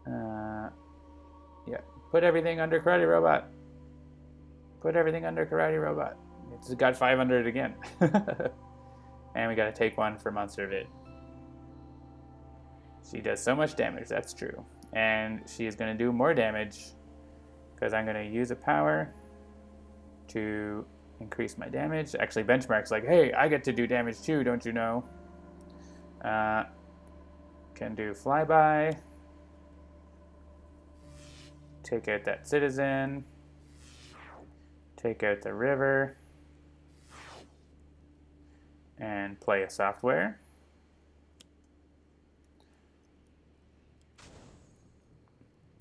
Yeah, put everything under Karate Robot. Put everything under Karate Robot. It's got 5 under it again. And we gotta take 1 for Monster of It. She does so much damage, that's true. And she is gonna do more damage because I'm gonna use a power to increase my damage. Actually, Benchmark's like, hey, I get to do damage too, don't you know? Can do Flyby. Take out that Citizen. Take out the River. And play a Software.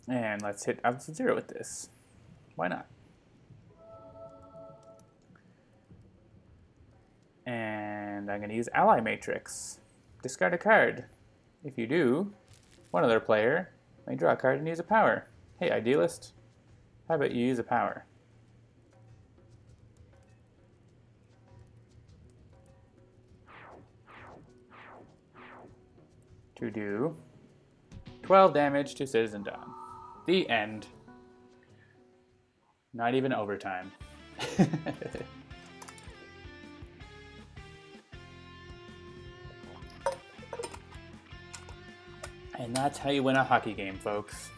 And let's hit Absolute Zero with this. Why not? And I'm going to use Ally Matrix. Discard a card. If you do, one other player may draw a card and use a power. Hey, Idealist, how about you use a power? To do 12 damage to Citizen Dawn. The end. Not even overtime. And that's how you win a hockey game, folks.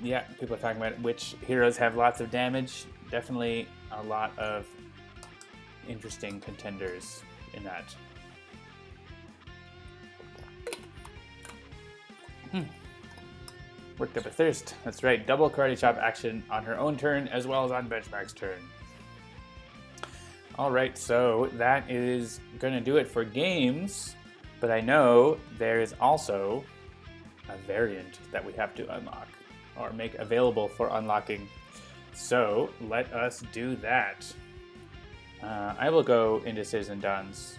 Yeah, people are talking about which heroes have lots of damage. definitely a lot of interesting contenders in that. Worked up a thirst. That's right, double karate chop action on her own turn as well as on Benchmark's turn. Alright, so that is going to do it for games, but I know there is also a variant that we have to unlock, or make available for unlocking. So let us do that. I will go into Citizen Dawn's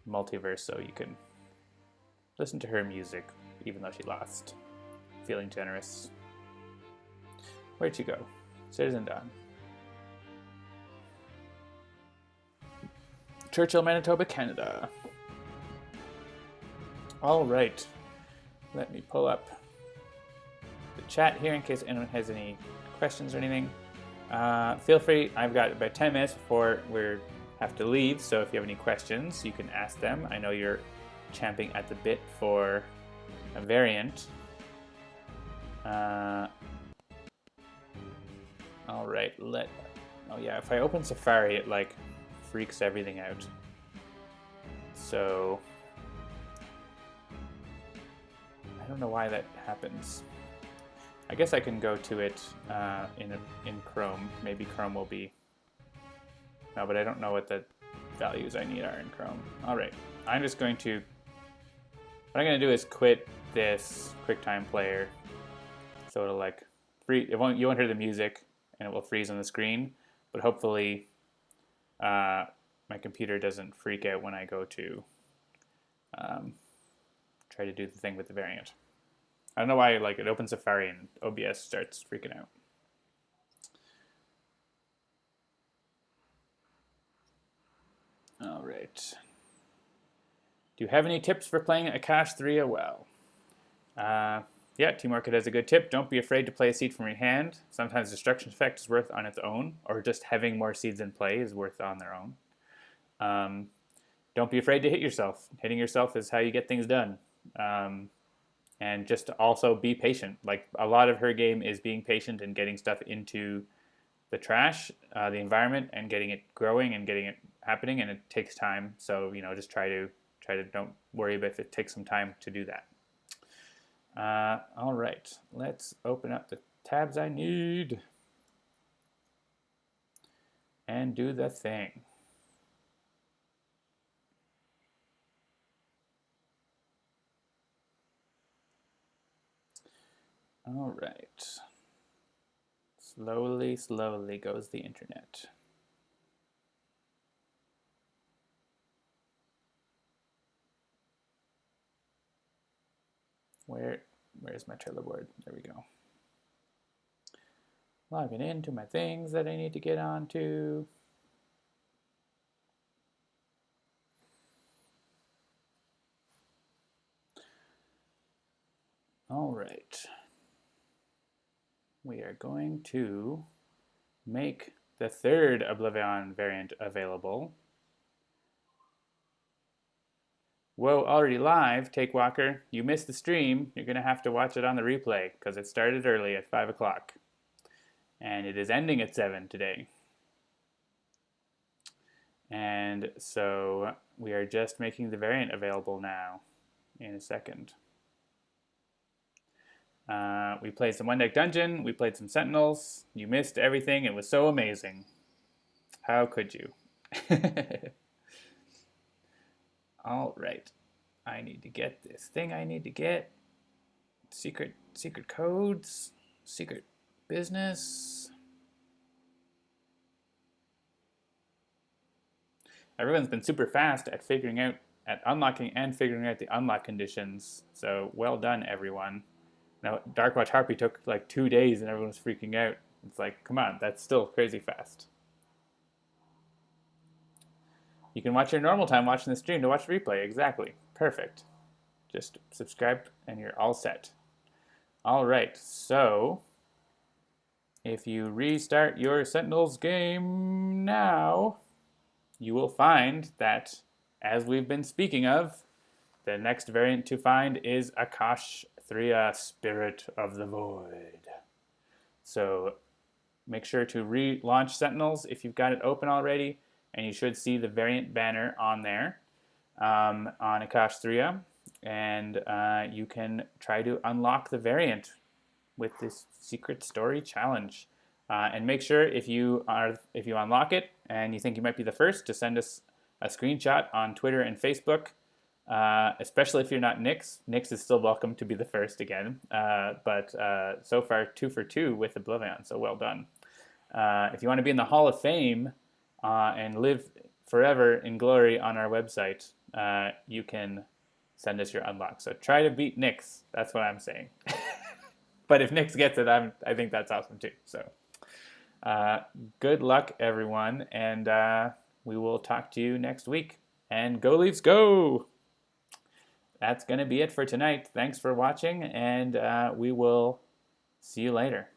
Multiverse so you can listen to her music, even though she lost. Feeling generous. Where'd you go? Citizen Dawn. Churchill, Manitoba, Canada. All right. Let me pull up the chat here in case anyone has any questions or anything. Feel free. I've got about 10 minutes before we have to leave, so if you have any questions, you can ask them. I know you're champing at the bit for a variant. All right. Oh yeah. If I open Safari, it like freaks everything out. So I don't know why that happens. I guess I can go to it in Chrome. Maybe Chrome will be. No, but I don't know what the values I need are in Chrome. All right, I'm just going to. What I'm going to do is quit this QuickTime player, so it'll like freeze. You won't hear the music, and it will freeze on the screen. But hopefully, my computer doesn't freak out when I go to try to do the thing with the variant. I don't know why like it opens Safari and OBS starts freaking out. All right. Do you have any tips for playing Akash 3 well? Yeah, Team Orchid has a good tip. Don't be afraid to play a seed from your hand. Sometimes Destruction Effect is worth on its own, or just having more seeds in play is worth on their own. Don't be afraid to hit yourself. Hitting yourself is how you get things done. And just to also be patient. Like a lot of her game is being patient and getting stuff into the trash, the environment, and getting it growing and getting it happening, and it takes time. So just try to don't worry about if it takes some time to do that. All right, let's open up the tabs I need and do the thing. All right. Slowly, slowly goes the internet. Where's my Trello board? There we go. Logging into my things that I need to get onto. All right. We are going to make the third Oblivion variant available. Whoa, already live, Take Walker. You missed the stream. You're going to have to watch it on the replay because it started early at 5 o'clock. And it is ending at 7 today. And so we are just making the variant available now in a second. We played some One Deck Dungeon. We played some Sentinels. You missed everything. It was so amazing. How could you? All right. I need to get this thing I need to get. Secret codes. Secret business. Everyone's been super fast at unlocking and figuring out the unlock conditions. So well done, everyone. Now, Darkwatch Harpy took like 2 days and everyone was freaking out. It's like, come on, that's still crazy fast. You can watch your normal time watching the stream to watch the replay. Exactly. Perfect. Just subscribe and you're all set. All right, so if you restart your Sentinels game now, you will find that, as we've been speaking of, the next variant to find is Akash 3, Spirit of the Void. So make sure to relaunch Sentinels if you've got it open already, and you should see the variant banner on there on Akash 3, and you can try to unlock the variant with this secret story challenge. And make sure if you unlock it and you think you might be the first, to send us a screenshot on Twitter and Facebook. Especially if you're not Nyx. Nyx is still welcome to be the first again. But so far 2 for 2 with Oblivion, so well done. If you want to be in the Hall of Fame and live forever in glory on our website, you can send us your unlock. So try to beat Nyx. That's what I'm saying. But if Nyx gets it, I think that's awesome too. So good luck, everyone, and we will talk to you next week. And go Leafs, go! That's going to be it for tonight. Thanks for watching, and we will see you later.